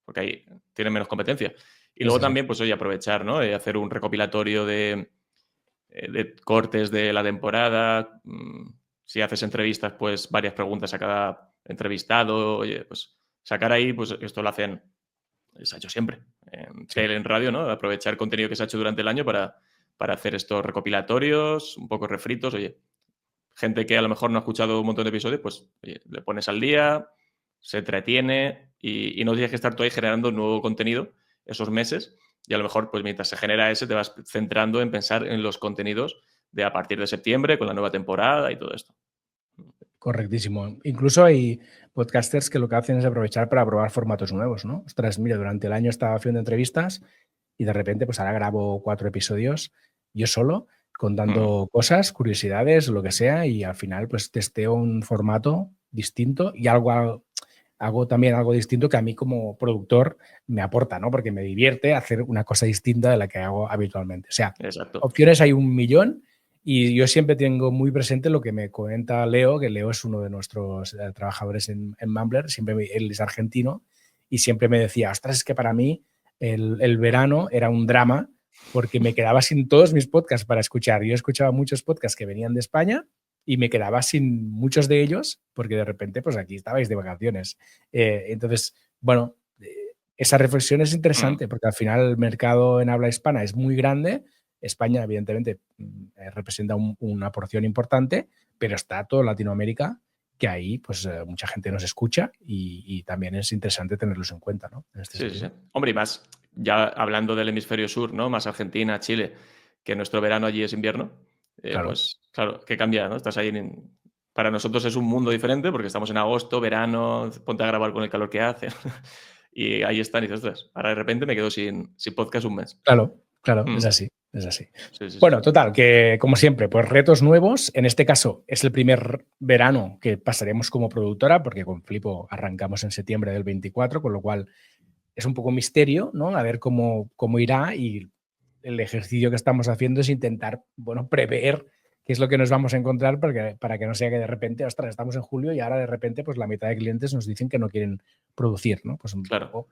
Porque ahí tienen menos competencia. Y luego también, pues oye, aprovechar, ¿no? Hacer un recopilatorio de cortes de la temporada. Si haces entrevistas, pues varias preguntas a cada entrevistado. Oye, pues sacar ahí, pues esto lo hacen, se ha hecho siempre, en tele, en radio, ¿no? Aprovechar contenido que se ha hecho durante el año para hacer estos recopilatorios, un poco refritos. Oye, gente que a lo mejor no ha escuchado un montón de episodios, pues oye, le pones al día, se entretiene y no tienes que estar tú ahí generando nuevo contenido esos meses. Y a lo mejor, pues mientras se genera ese, te vas centrando en pensar en los contenidos de a partir de septiembre, con la nueva temporada y todo esto. Correctísimo. Incluso hay podcasters que lo que hacen es aprovechar para probar formatos nuevos, ¿no? Ostras, mira, durante el año estaba haciendo entrevistas y de repente, pues ahora grabo 4 episodios yo solo, contando cosas, curiosidades, lo que sea, y al final, pues testeo un formato distinto y hago también algo distinto que a mí como productor me aporta, ¿no? Porque me divierte hacer una cosa distinta de la que hago habitualmente. O sea, exacto, opciones hay 1.000.000 y yo siempre tengo muy presente lo que me comenta Leo, que Leo es uno de nuestros trabajadores en Mumbler, él es argentino y siempre me decía, ostras, es que para mí el verano era un drama porque me quedaba sin todos mis podcasts para escuchar. Yo escuchaba muchos podcasts que venían de España y me quedaba sin muchos de ellos porque de repente, pues aquí estabais de vacaciones. Entonces, bueno, esa reflexión es interesante porque al final el mercado en habla hispana es muy grande. España, evidentemente, representa una porción importante, pero está toda Latinoamérica que ahí pues mucha gente nos escucha y también es interesante tenerlos en cuenta, ¿no? En este sí. Hombre, y más, ya hablando del hemisferio sur, ¿no? Más Argentina, Chile, que nuestro verano allí es invierno. Claro. Pues claro, que cambia, ¿no? Estás ahí para nosotros es un mundo diferente porque estamos en agosto, verano, ponte a grabar con el calor que hace. Y ahí están y dices, ostras, ahora de repente me quedo sin podcast un mes. Claro, es así. Es así. Sí, sí, Bueno, sí. total, que como siempre, pues retos nuevos. En este caso es el primer verano que pasaremos como productora, porque con Flipo arrancamos en septiembre del 24, con lo cual es un poco misterio, ¿no? A ver cómo irá, y el ejercicio que estamos haciendo es intentar, bueno, prever qué es lo que nos vamos a encontrar para que no sea que de repente, ostras, estamos en julio y ahora de repente pues la mitad de clientes nos dicen que no quieren producir, ¿no? Pues un Claro. poco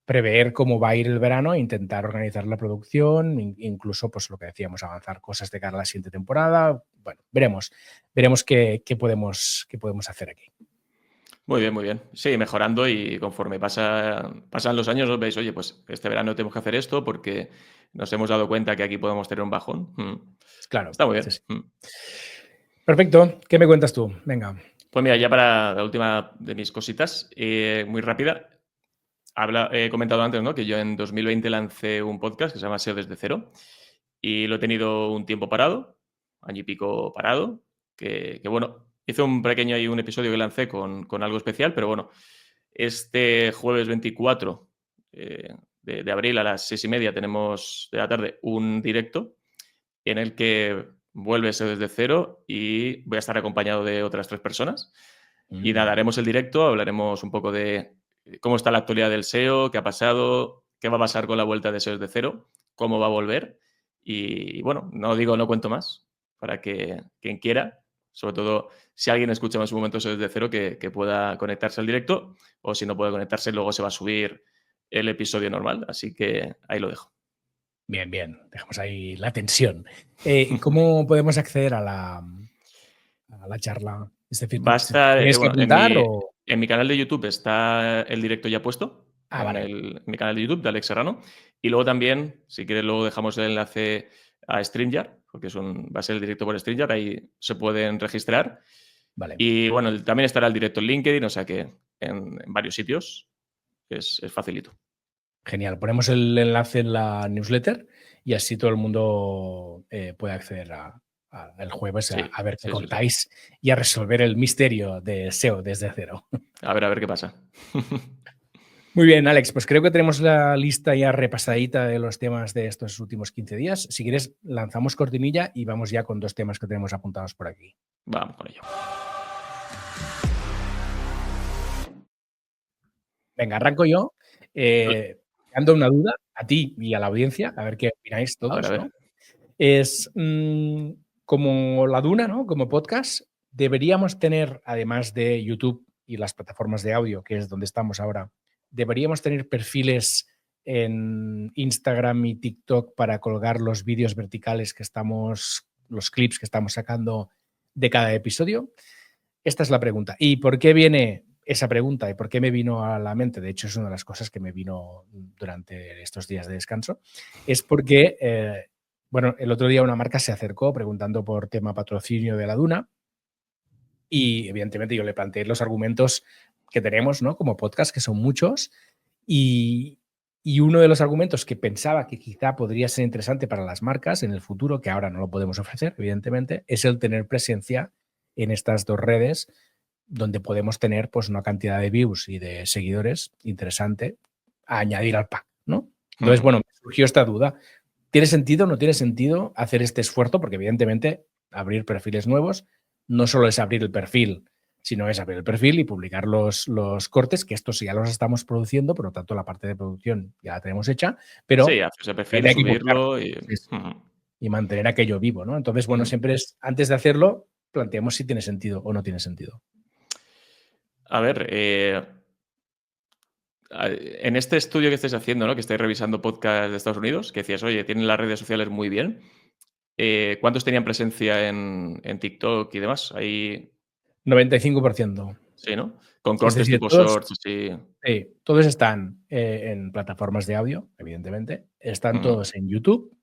prever cómo va a ir el verano e intentar organizar la producción, incluso pues lo que decíamos, avanzar cosas de cara a la siguiente temporada. Bueno, veremos qué podemos hacer aquí. Muy bien, muy bien. Sí, mejorando, y conforme pasan los años, os veis, oye, pues este verano tenemos que hacer esto porque nos hemos dado cuenta que aquí podemos tener un bajón. Claro, Está muy sí, bien. sí. Perfecto. ¿Qué me cuentas tú? Venga. Pues mira, ya para la última de mis cositas, muy rápida. He comentado antes, ¿no?, que yo en 2020 lancé un podcast que se llama SEO desde cero, y lo he tenido un tiempo parado, año y pico parado, que bueno, hice un pequeño y un episodio que lancé con algo especial, pero bueno, este jueves 24 de abril a las 6:30 tenemos de la tarde un directo en el que vuelve SEO desde cero y voy a estar acompañado de otras 3 personas. Y nada, haremos el directo, hablaremos un poco de cómo está la actualidad del SEO, qué ha pasado, qué va a pasar con la vuelta de SEO desde cero, cómo va a volver. Y bueno, no cuento más, para que quien quiera, sobre todo si alguien escucha en su momento SEO desde cero, que pueda conectarse al directo, o si no puede conectarse, luego se va a subir el episodio normal. Así que ahí lo dejo. Bien, bien. Dejamos ahí la tensión. ¿Cómo podemos acceder a la charla? Es decir, Va a estar, ¿tienes que bueno, apuntar o...? en mi canal de YouTube está el directo ya puesto, Vale. en mi canal de YouTube de Alex Serrano. Y luego también, si quieres, luego dejamos el enlace a StreamYard, porque va a ser el directo por StreamYard, ahí se pueden registrar. Vale. Y bueno, también estará el directo en LinkedIn, o sea que en varios sitios es facilito. Genial. Ponemos el enlace en la newsletter y así todo el mundo puede acceder el jueves Sí, a ver qué sí, sí, sí. contáis y a resolver el misterio de SEO desde cero. A ver qué pasa. Muy bien, Alex, pues creo que tenemos la lista ya repasadita de los temas de estos últimos 15 días. Si quieres, lanzamos cortinilla y vamos ya con 2 temas que tenemos apuntados por aquí. Vamos con ello. Venga, arranco yo. Dando una duda a ti y a la audiencia, a ver qué opináis A todos, ver. ¿no? Es como La Duna, ¿no? Como podcast, deberíamos tener, además de YouTube y las plataformas de audio, que es donde estamos ahora, deberíamos tener perfiles en Instagram y TikTok para colgar los vídeos verticales los clips que estamos sacando de cada episodio. Esta es la pregunta. ¿Y por qué viene esa pregunta y por qué me vino a la mente? De hecho, es una de las cosas que me vino durante estos días de descanso. Es porque, bueno, el otro día una marca se acercó preguntando por tema patrocinio de La Duna y evidentemente yo le planteé los argumentos que tenemos, ¿no?, como podcast, que son muchos, y uno de los argumentos que pensaba que quizá podría ser interesante para las marcas en el futuro, que ahora no lo podemos ofrecer, evidentemente, es el tener presencia en estas 2 redes donde podemos tener pues una cantidad de views y de seguidores interesante a añadir al pack, ¿no? Entonces, bueno, me surgió esta duda. ¿Tiene sentido o no tiene sentido hacer este esfuerzo? Porque evidentemente abrir perfiles nuevos no solo es abrir el perfil, sino es abrir el perfil y publicar los cortes, que estos ya los estamos produciendo, por lo tanto la parte de producción ya la tenemos hecha, pero Sí, hacerse perfil, hay que subirlo y mantener aquello vivo, ¿no? Entonces, bueno, siempre es, antes de hacerlo, planteemos si tiene sentido o no tiene sentido. A ver, en este estudio que estáis haciendo, ¿no?, que estáis revisando podcasts de Estados Unidos, que decías, oye, tienen las redes sociales muy bien, ¿cuántos tenían presencia en TikTok y demás? Ahí 95%. sí, ¿no? Con Es cortes decir, tipo shorts, así. sí, todos están en plataformas de audio, evidentemente. Están todos en YouTube,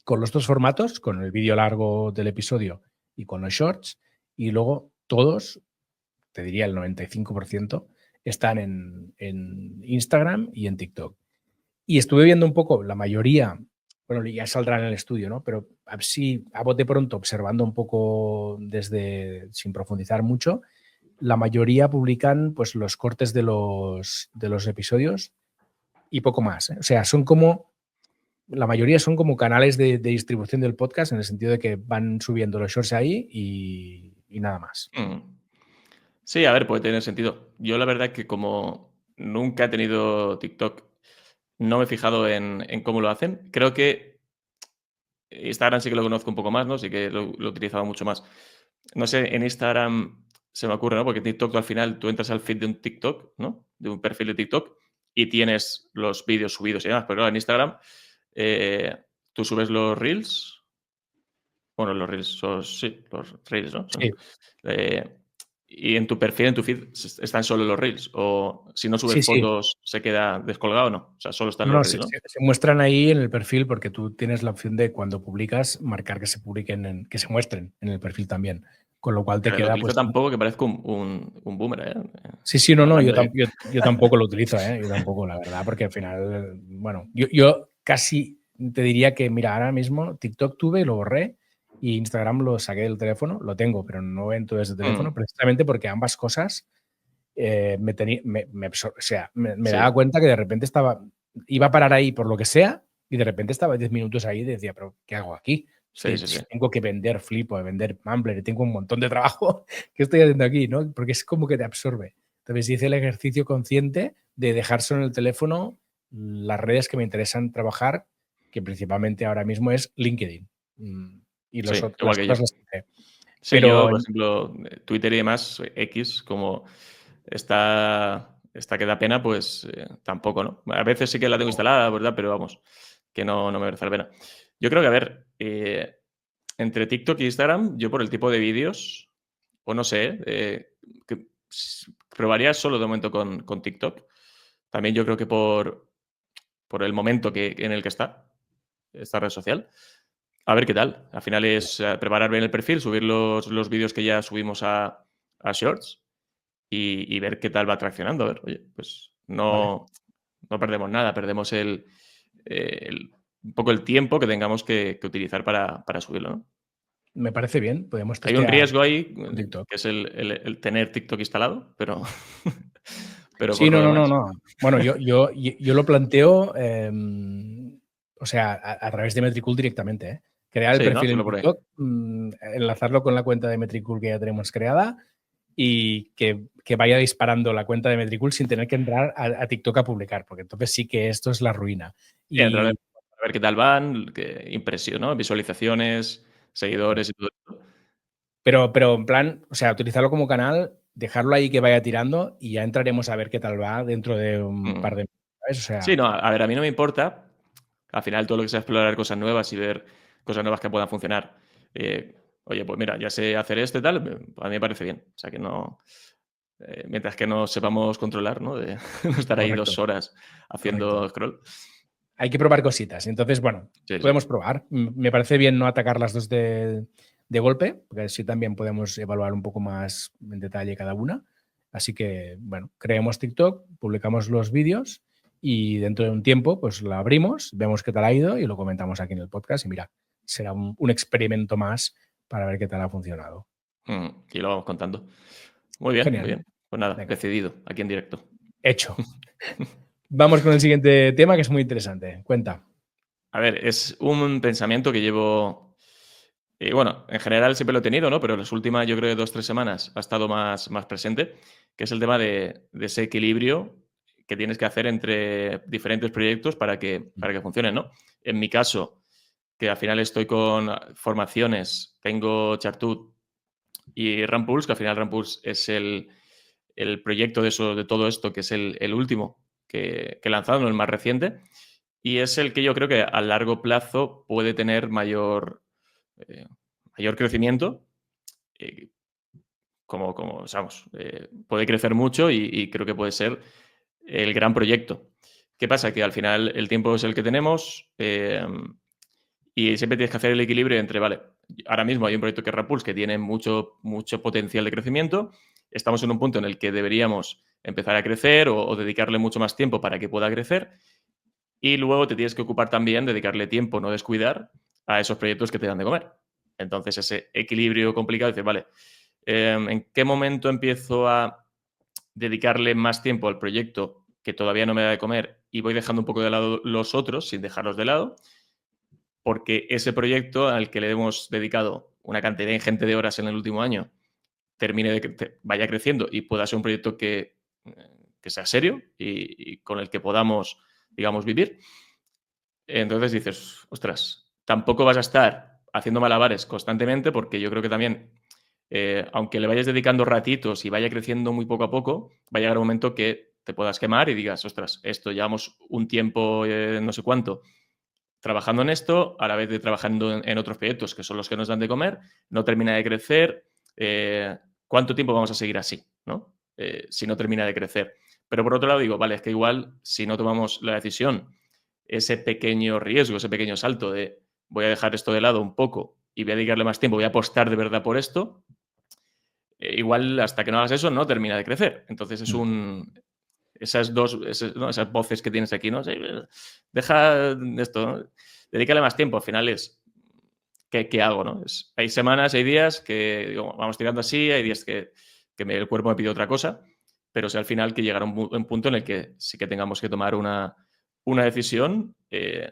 con los 2 formatos, con el vídeo largo del episodio y con los shorts. Y luego todos, te diría el 95%, están en Instagram y en TikTok. Y estuve viendo un poco, la mayoría, bueno, ya saldrá en el estudio, ¿no? Pero así, a bote pronto, observando un poco sin profundizar mucho, la mayoría publican pues los cortes de los episodios y poco más, ¿eh? O sea, son como la mayoría son como canales de distribución del podcast, en el sentido de que van subiendo los shorts ahí y nada más. Sí, a ver, puede tener sentido. Yo la verdad es que como nunca he tenido TikTok, no me he fijado en cómo lo hacen. Creo que Instagram sí que lo conozco un poco más, ¿no? Sí que lo he utilizado mucho más. No sé, en Instagram se me ocurre, ¿no? Porque TikTok al final tú entras al feed de un TikTok, ¿no? De un perfil de TikTok y tienes los vídeos subidos y demás. Pero claro, en Instagram tú subes los Reels. Bueno, los Reels, sí, los Reels, ¿no? Sí, Y en tu perfil, en tu feed, están solo los Reels. O si no subes sí, sí. fotos, se queda descolgado o no. O sea, solo están No, los no, Reels, ¿no? se muestran ahí en el perfil porque tú tienes la opción de cuando publicas marcar que se publiquen, que se muestren en el perfil también. Con lo cual te Pero lo queda utilizo pues... tampoco que parezco un boomer, ¿eh? Sí, sí, no, Hablando de... yo tampoco lo utilizo, ¿eh? Yo tampoco, la verdad, porque al final, bueno, yo casi te diría que, mira, ahora mismo TikTok tuve y lo borré y Instagram lo saqué del teléfono, lo tengo, pero no entro desde el teléfono, precisamente porque ambas cosas o sea, me Sí, daba cuenta que de repente iba a parar ahí por lo que sea y de repente estaba 10 minutos ahí y decía, pero ¿qué hago aquí? sí, sí, sí. Si tengo que vender Flip o vender Mumbler y tengo un montón de trabajo, ¿qué estoy haciendo aquí? ¿No? Porque es como que te absorbe. Entonces hice el ejercicio consciente de dejar solo en el teléfono las redes que me interesan trabajar, que principalmente ahora mismo es LinkedIn. Y Sí, igual las que yo. otras las quité. Sí, yo, Pero por ejemplo, Twitter y demás, X, como está que da pena, pues tampoco, ¿no? A veces sí que la tengo instalada, ¿verdad? Pero vamos, que no me merece la pena. Yo creo que, a ver, entre TikTok y Instagram, yo por el tipo de vídeos, o no sé, probaría solo de momento con TikTok. También yo creo que por el momento en el que está esta red social. A ver qué tal. Al final es preparar bien el perfil, subir los vídeos que ya subimos a Shorts y ver qué tal va traccionando. A ver, oye, pues vale, no perdemos nada, perdemos un poco el tiempo que tengamos que utilizar para subirlo, ¿no? me parece bien, podemos Hay un testear riesgo ahí, con TikTok. que es el tener TikTok instalado, pero, pero Sí, por lo no, no, no, demás. no. Bueno, yo lo planteo, o sea, a través de Metricool directamente, ¿eh? Crear el Sí, ¿no? perfil en Hacerlo por ahí. TikTok, enlazarlo con la cuenta de Metricool que ya tenemos creada y que vaya disparando la cuenta de Metricool sin tener que entrar a TikTok a publicar, porque entonces sí que esto es la ruina. Sí, entrar Y, a ver qué tal van, qué impresión, ¿no? Visualizaciones, seguidores y todo esto. pero en plan, o sea, utilizarlo como canal, dejarlo ahí que vaya tirando y ya entraremos a ver qué tal va dentro de un Mm. par de meses, ¿sabes? O Sí, sea, no, a ver, a mí no me importa. Al final, todo lo que sea explorar cosas nuevas y ver cosas nuevas que puedan funcionar. Oye, pues mira, ya sé hacer esto y tal, a mí me parece bien. O sea, que no. Mientras que no sepamos controlar, ¿no? De no estar ahí correcto, 2 horas correcto. haciendo scroll. Hay que probar cositas. Entonces, bueno, Sí, sí. podemos probar. Me parece bien no atacar las dos de golpe, porque así también podemos evaluar un poco más en detalle cada una. Así que, bueno, creemos TikTok, publicamos los vídeos y dentro de un tiempo, pues lo abrimos, vemos qué tal ha ido y lo comentamos aquí en el podcast. Y mira, será un experimento más para ver qué tal ha funcionado. Y lo vamos contando. Muy bien, muy Genial. bien. Pues nada, Venga, decidido, aquí en directo. hecho. Vamos con el siguiente tema que es muy interesante. Cuenta. A ver, es un pensamiento que llevo. Bueno, en general siempre lo he tenido, ¿no? Pero en las últimas, yo creo que 2, 3 semanas ha estado más presente, que es el tema de ese equilibrio que tienes que hacer entre diferentes proyectos para que funcionen, ¿no? En mi caso, que al final estoy con formaciones, tengo Chartut y Rampuls, que al final Rampuls es el proyecto de todo esto, que es el último que he lanzado, no el más reciente, y es el que yo creo que a largo plazo puede tener eh, mayor crecimiento, eh, como sabemos, puede crecer mucho y creo que puede ser el gran proyecto. ¿Qué pasa? Que al final el tiempo es el que tenemos y siempre tienes que hacer el equilibrio entre, vale, ahora mismo hay un proyecto que es Rapulse que tiene mucho, mucho potencial de crecimiento, estamos en un punto en el que deberíamos empezar a crecer o dedicarle mucho más tiempo para que pueda crecer y luego te tienes que ocupar también, dedicarle tiempo, no descuidar a esos proyectos que te dan de comer. Entonces, ese equilibrio complicado, dices, vale, ¿en qué momento empiezo a dedicarle más tiempo al proyecto que todavía no me da de comer y voy dejando un poco de lado los otros sin dejarlos de lado, porque ese proyecto al que le hemos dedicado una cantidad ingente de horas en el último año vaya creciendo y pueda ser un proyecto que sea serio y con el que podamos, digamos, vivir. Entonces dices, ostras, tampoco vas a estar haciendo malabares constantemente porque yo creo que también, aunque le vayas dedicando ratitos y vaya creciendo muy poco a poco, va a llegar un momento que te puedas quemar y digas, ostras, esto llevamos un tiempo, no sé cuánto, trabajando en esto, a la vez de trabajando en otros proyectos que son los que nos dan de comer, no termina de crecer. ¿Cuánto tiempo vamos a seguir así, ¿no? Si no termina de crecer. Pero por otro lado digo, vale, es que igual si no tomamos la decisión, ese pequeño riesgo, ese pequeño salto de voy a dejar esto de lado un poco y voy a dedicarle más tiempo, voy a apostar de verdad por esto, igual hasta que no hagas eso no termina de crecer. Entonces es esas voces que tienes aquí, ¿no? Sí, deja esto, ¿no? Dedícale más tiempo. Al final es, ¿qué hago, no? Hay semanas, hay días que digo, vamos tirando así, hay días que el cuerpo me pide otra cosa, pero si al final que llegará un punto en el que sí que tengamos que tomar una decisión,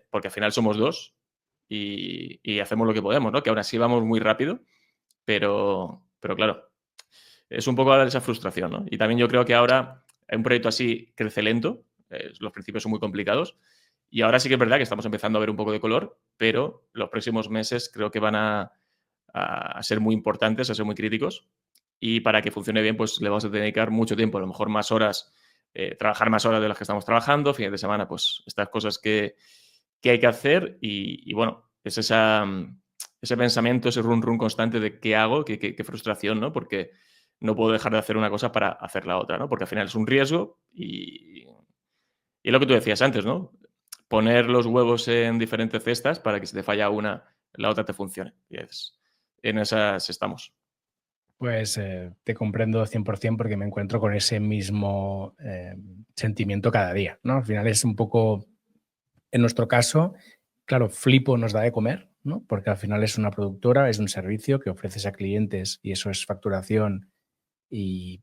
porque al final somos dos y hacemos lo que podemos, ¿no? Que aún así vamos muy rápido, pero claro, es un poco esa frustración, ¿no? Y también yo creo que ahora un proyecto así crece lento, los principios son muy complicados y ahora sí que es verdad que estamos empezando a ver un poco de color, pero los próximos meses creo que van a ser muy importantes, a ser muy críticos y para que funcione bien pues le vamos a dedicar mucho tiempo, a lo mejor más horas, trabajar más horas de las que estamos trabajando, fines de semana, pues estas cosas que hay que hacer y bueno, es ese pensamiento, ese run constante de qué hago, qué frustración, ¿no? Porque no puedo dejar de hacer una cosa para hacer la otra, ¿no? Porque al final es un riesgo y lo que tú decías antes, ¿no? Poner los huevos en diferentes cestas para que si te falla una, la otra te funcione. Y en esas estamos. Pues te comprendo 100% porque me encuentro con ese mismo sentimiento cada día, ¿no? Al final es un poco, en nuestro caso, claro, Flipo nos da de comer, ¿no? Porque al final es una productora, es un servicio que ofreces a clientes y eso es facturación y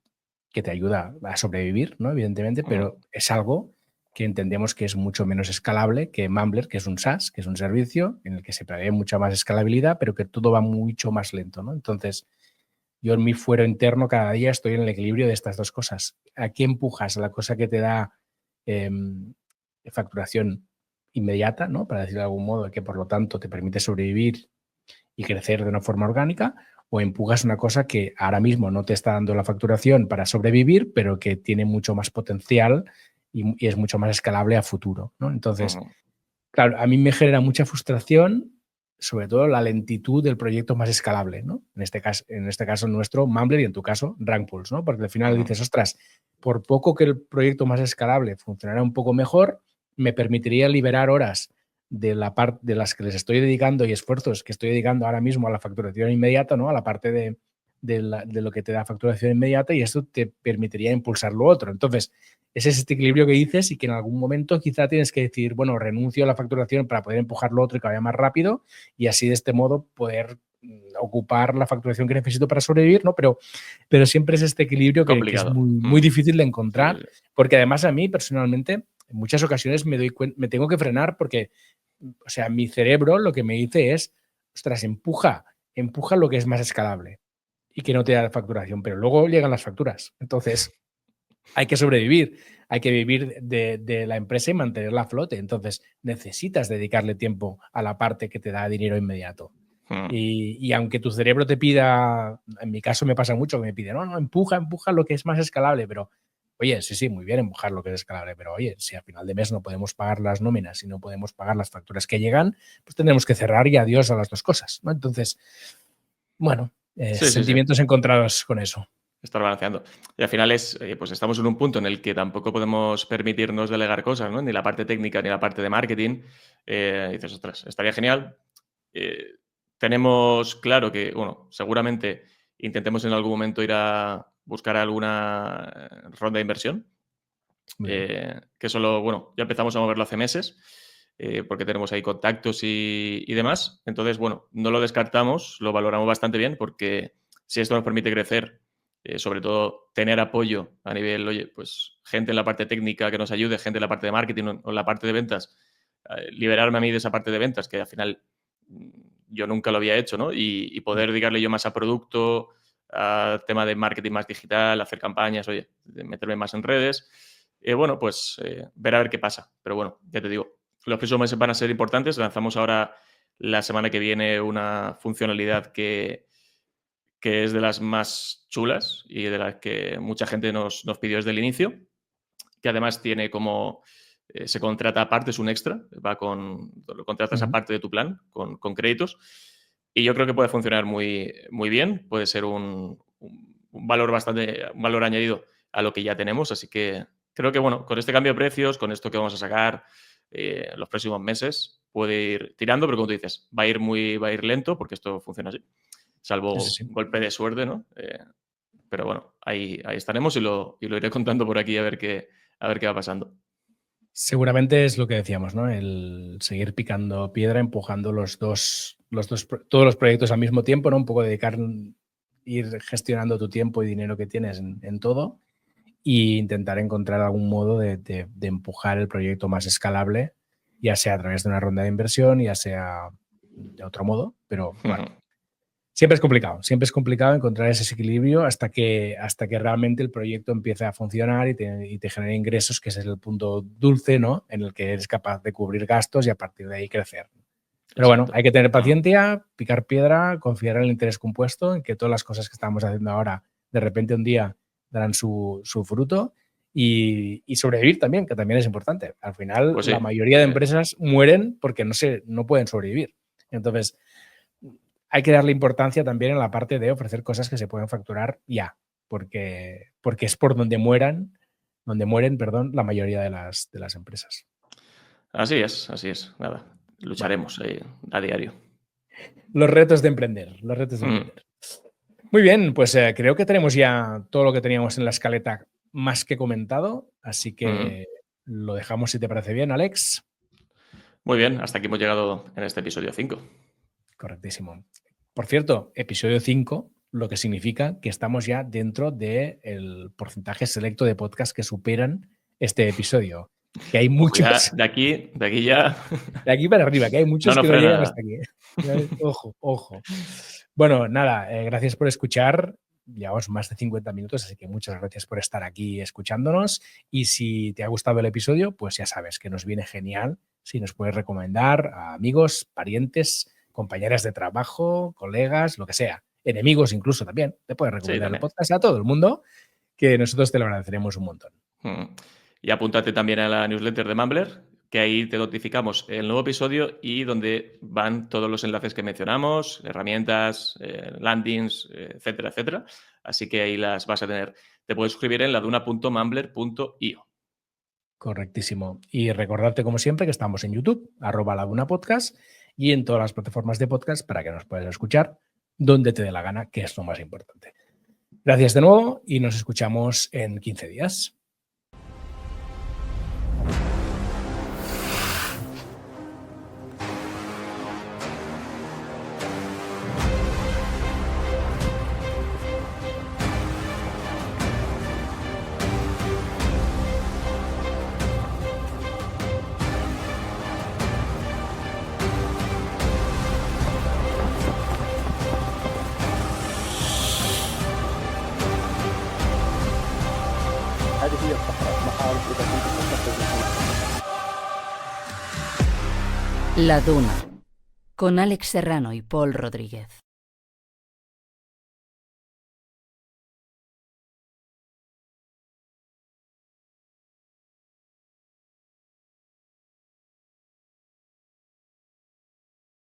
que te ayuda a sobrevivir, ¿no? Evidentemente, pero es algo que entendemos que es mucho menos escalable que Mumbler, que es un SaaS, que es un servicio en el que se prevé mucha más escalabilidad, pero que todo va mucho más lento, ¿no? Entonces, yo en mi fuero interno cada día estoy en el equilibrio de estas dos cosas. ¿A qué empujas? ¿A la cosa que te da facturación inmediata, ¿no? Para decirlo de algún modo, que por lo tanto te permite sobrevivir y crecer de una forma orgánica, o empujas una cosa que ahora mismo no te está dando la facturación para sobrevivir, pero que tiene mucho más potencial y es mucho más escalable a futuro, ¿no? Entonces, claro, a mí me genera mucha frustración, sobre todo la lentitud del proyecto más escalable, ¿no? En este caso nuestro, Mumbler, y en tu caso, Rankpools, ¿no? Porque al final dices, ostras, por poco que el proyecto más escalable funcionara un poco mejor, me permitiría liberar horas de la parte de las que les estoy dedicando y esfuerzos que estoy dedicando ahora mismo a la facturación inmediata, ¿no? A la parte de lo que te da facturación inmediata, y esto te permitiría impulsar lo otro. Entonces, ese es este equilibrio que dices y que en algún momento quizá tienes que decir, bueno, renuncio a la facturación para poder empujar lo otro y que vaya más rápido y así de este modo poder ocupar la facturación que necesito para sobrevivir, ¿no? Pero siempre es este equilibrio que es muy difícil de encontrar, porque además a mí personalmente en muchas ocasiones me tengo que frenar porque, o sea, mi cerebro lo que me dice es, ostras, empuja lo que es más escalable y que no te da facturación, pero luego llegan las facturas. Entonces, hay que sobrevivir, hay que vivir de la empresa y mantenerla a flote. Entonces, necesitas dedicarle tiempo a la parte que te da dinero inmediato. Y aunque tu cerebro te pida, en mi caso me pasa mucho que me pide, no, empuja lo que es más escalable, pero oye, sí, muy bien empujar lo que es escalable, pero oye, si al final de mes no podemos pagar las nóminas y no podemos pagar las facturas que llegan, pues tendremos que cerrar y adiós a las dos cosas, ¿no? Entonces, bueno, sentimientos encontrados con eso. Estar balanceando. Y al final pues estamos en un punto en el que tampoco podemos permitirnos delegar cosas, ¿no? Ni la parte técnica ni la parte de marketing. Dices, ostras, estaría genial. Tenemos claro que, bueno, seguramente intentemos en algún momento ir a buscar alguna ronda de inversión. Que solo, bueno, ya empezamos a moverlo hace meses, porque tenemos ahí contactos y demás. Entonces, bueno, no lo descartamos, lo valoramos bastante bien, porque si esto nos permite crecer sobre todo tener apoyo a nivel, oye, pues gente en la parte técnica que nos ayude, gente en la parte de marketing o en la parte de ventas, liberarme a mí de esa parte de ventas, que al final yo nunca lo había hecho, ¿no? Y poder dedicarle yo más a producto, a tema de marketing más digital, hacer campañas, oye, meterme más en redes. Bueno, pues ver a ver qué pasa. Pero bueno, ya te digo, los próximos meses van a ser importantes. Lanzamos ahora la semana que viene una funcionalidad que es de las más chulas y de las que mucha gente nos pidió desde el inicio, que además tiene como... se contrata aparte, es un extra, lo contratas aparte de tu plan, con créditos, y yo creo que puede funcionar muy, muy bien, puede ser un valor un valor añadido a lo que ya tenemos, así que creo que, bueno, con este cambio de precios, con esto que vamos a sacar los próximos meses, puede ir tirando, pero como tú dices, va a ir lento, porque esto funciona así, salvo Sí. golpe de suerte, ¿no? Pero bueno, ahí estaremos y lo iré contando por aquí a ver qué va pasando. Seguramente es lo que decíamos, ¿no? El seguir picando piedra, empujando todos los proyectos al mismo tiempo, ¿no? Un poco ir gestionando tu tiempo y dinero que tienes en todo e intentar encontrar algún modo de empujar el proyecto más escalable, ya sea a través de una ronda de inversión, ya sea de otro modo, pero bueno. Siempre es complicado encontrar ese equilibrio hasta que realmente el proyecto empiece a funcionar y te genere ingresos, que ese es el punto dulce, ¿no? En el que eres capaz de cubrir gastos y a partir de ahí crecer. Pero Exacto. bueno, hay que tener paciencia, picar piedra, confiar en el interés compuesto, en que todas las cosas que estamos haciendo ahora de repente un día darán su fruto y sobrevivir también, que también es importante. Al final, Pues sí. la mayoría de empresas mueren porque no pueden sobrevivir. Entonces, hay que darle importancia también en la parte de ofrecer cosas que se pueden facturar ya, porque es por donde mueren, la mayoría de las empresas. Así es. Nada, lucharemos a diario. Los retos de emprender, Muy bien, pues creo que tenemos ya todo lo que teníamos en la escaleta más que comentado, así que lo dejamos si te parece bien, Alex. Muy bien, hasta aquí hemos llegado en este episodio 5. Correctísimo. Por cierto, episodio 5, lo que significa que estamos ya dentro del porcentaje selecto de podcasts que superan este episodio. Que hay muchos. De aquí ya. De aquí para arriba, que hay muchos que no llegan hasta aquí. Ojo. Bueno, nada, gracias por escuchar. Llevamos más de 50 minutos, así que muchas gracias por estar aquí escuchándonos. Y si te ha gustado el episodio, pues ya sabes que nos viene genial si nos puedes recomendar a amigos, parientes, compañeras de trabajo, colegas, lo que sea, enemigos incluso también. Te puedes recomendar el podcast a todo el mundo, que nosotros te lo agradeceremos un montón. Y apúntate también a la newsletter de Mumbler, que ahí te notificamos el nuevo episodio y donde van todos los enlaces que mencionamos, herramientas, landings, etcétera, etcétera. Así que ahí las vas a tener. Te puedes suscribir en laduna.mumbler.io. Correctísimo. Y recordarte, como siempre, que estamos en YouTube, @LadunaPodcast, y en todas las plataformas de podcast para que nos puedas escuchar donde te dé la gana, que es lo más importante. Gracias de nuevo y nos escuchamos en 15 días. هذه هي الصحراء، محارب إذا كنت تخطط La Duna, con Alex Serrano y Paul Rodríguez.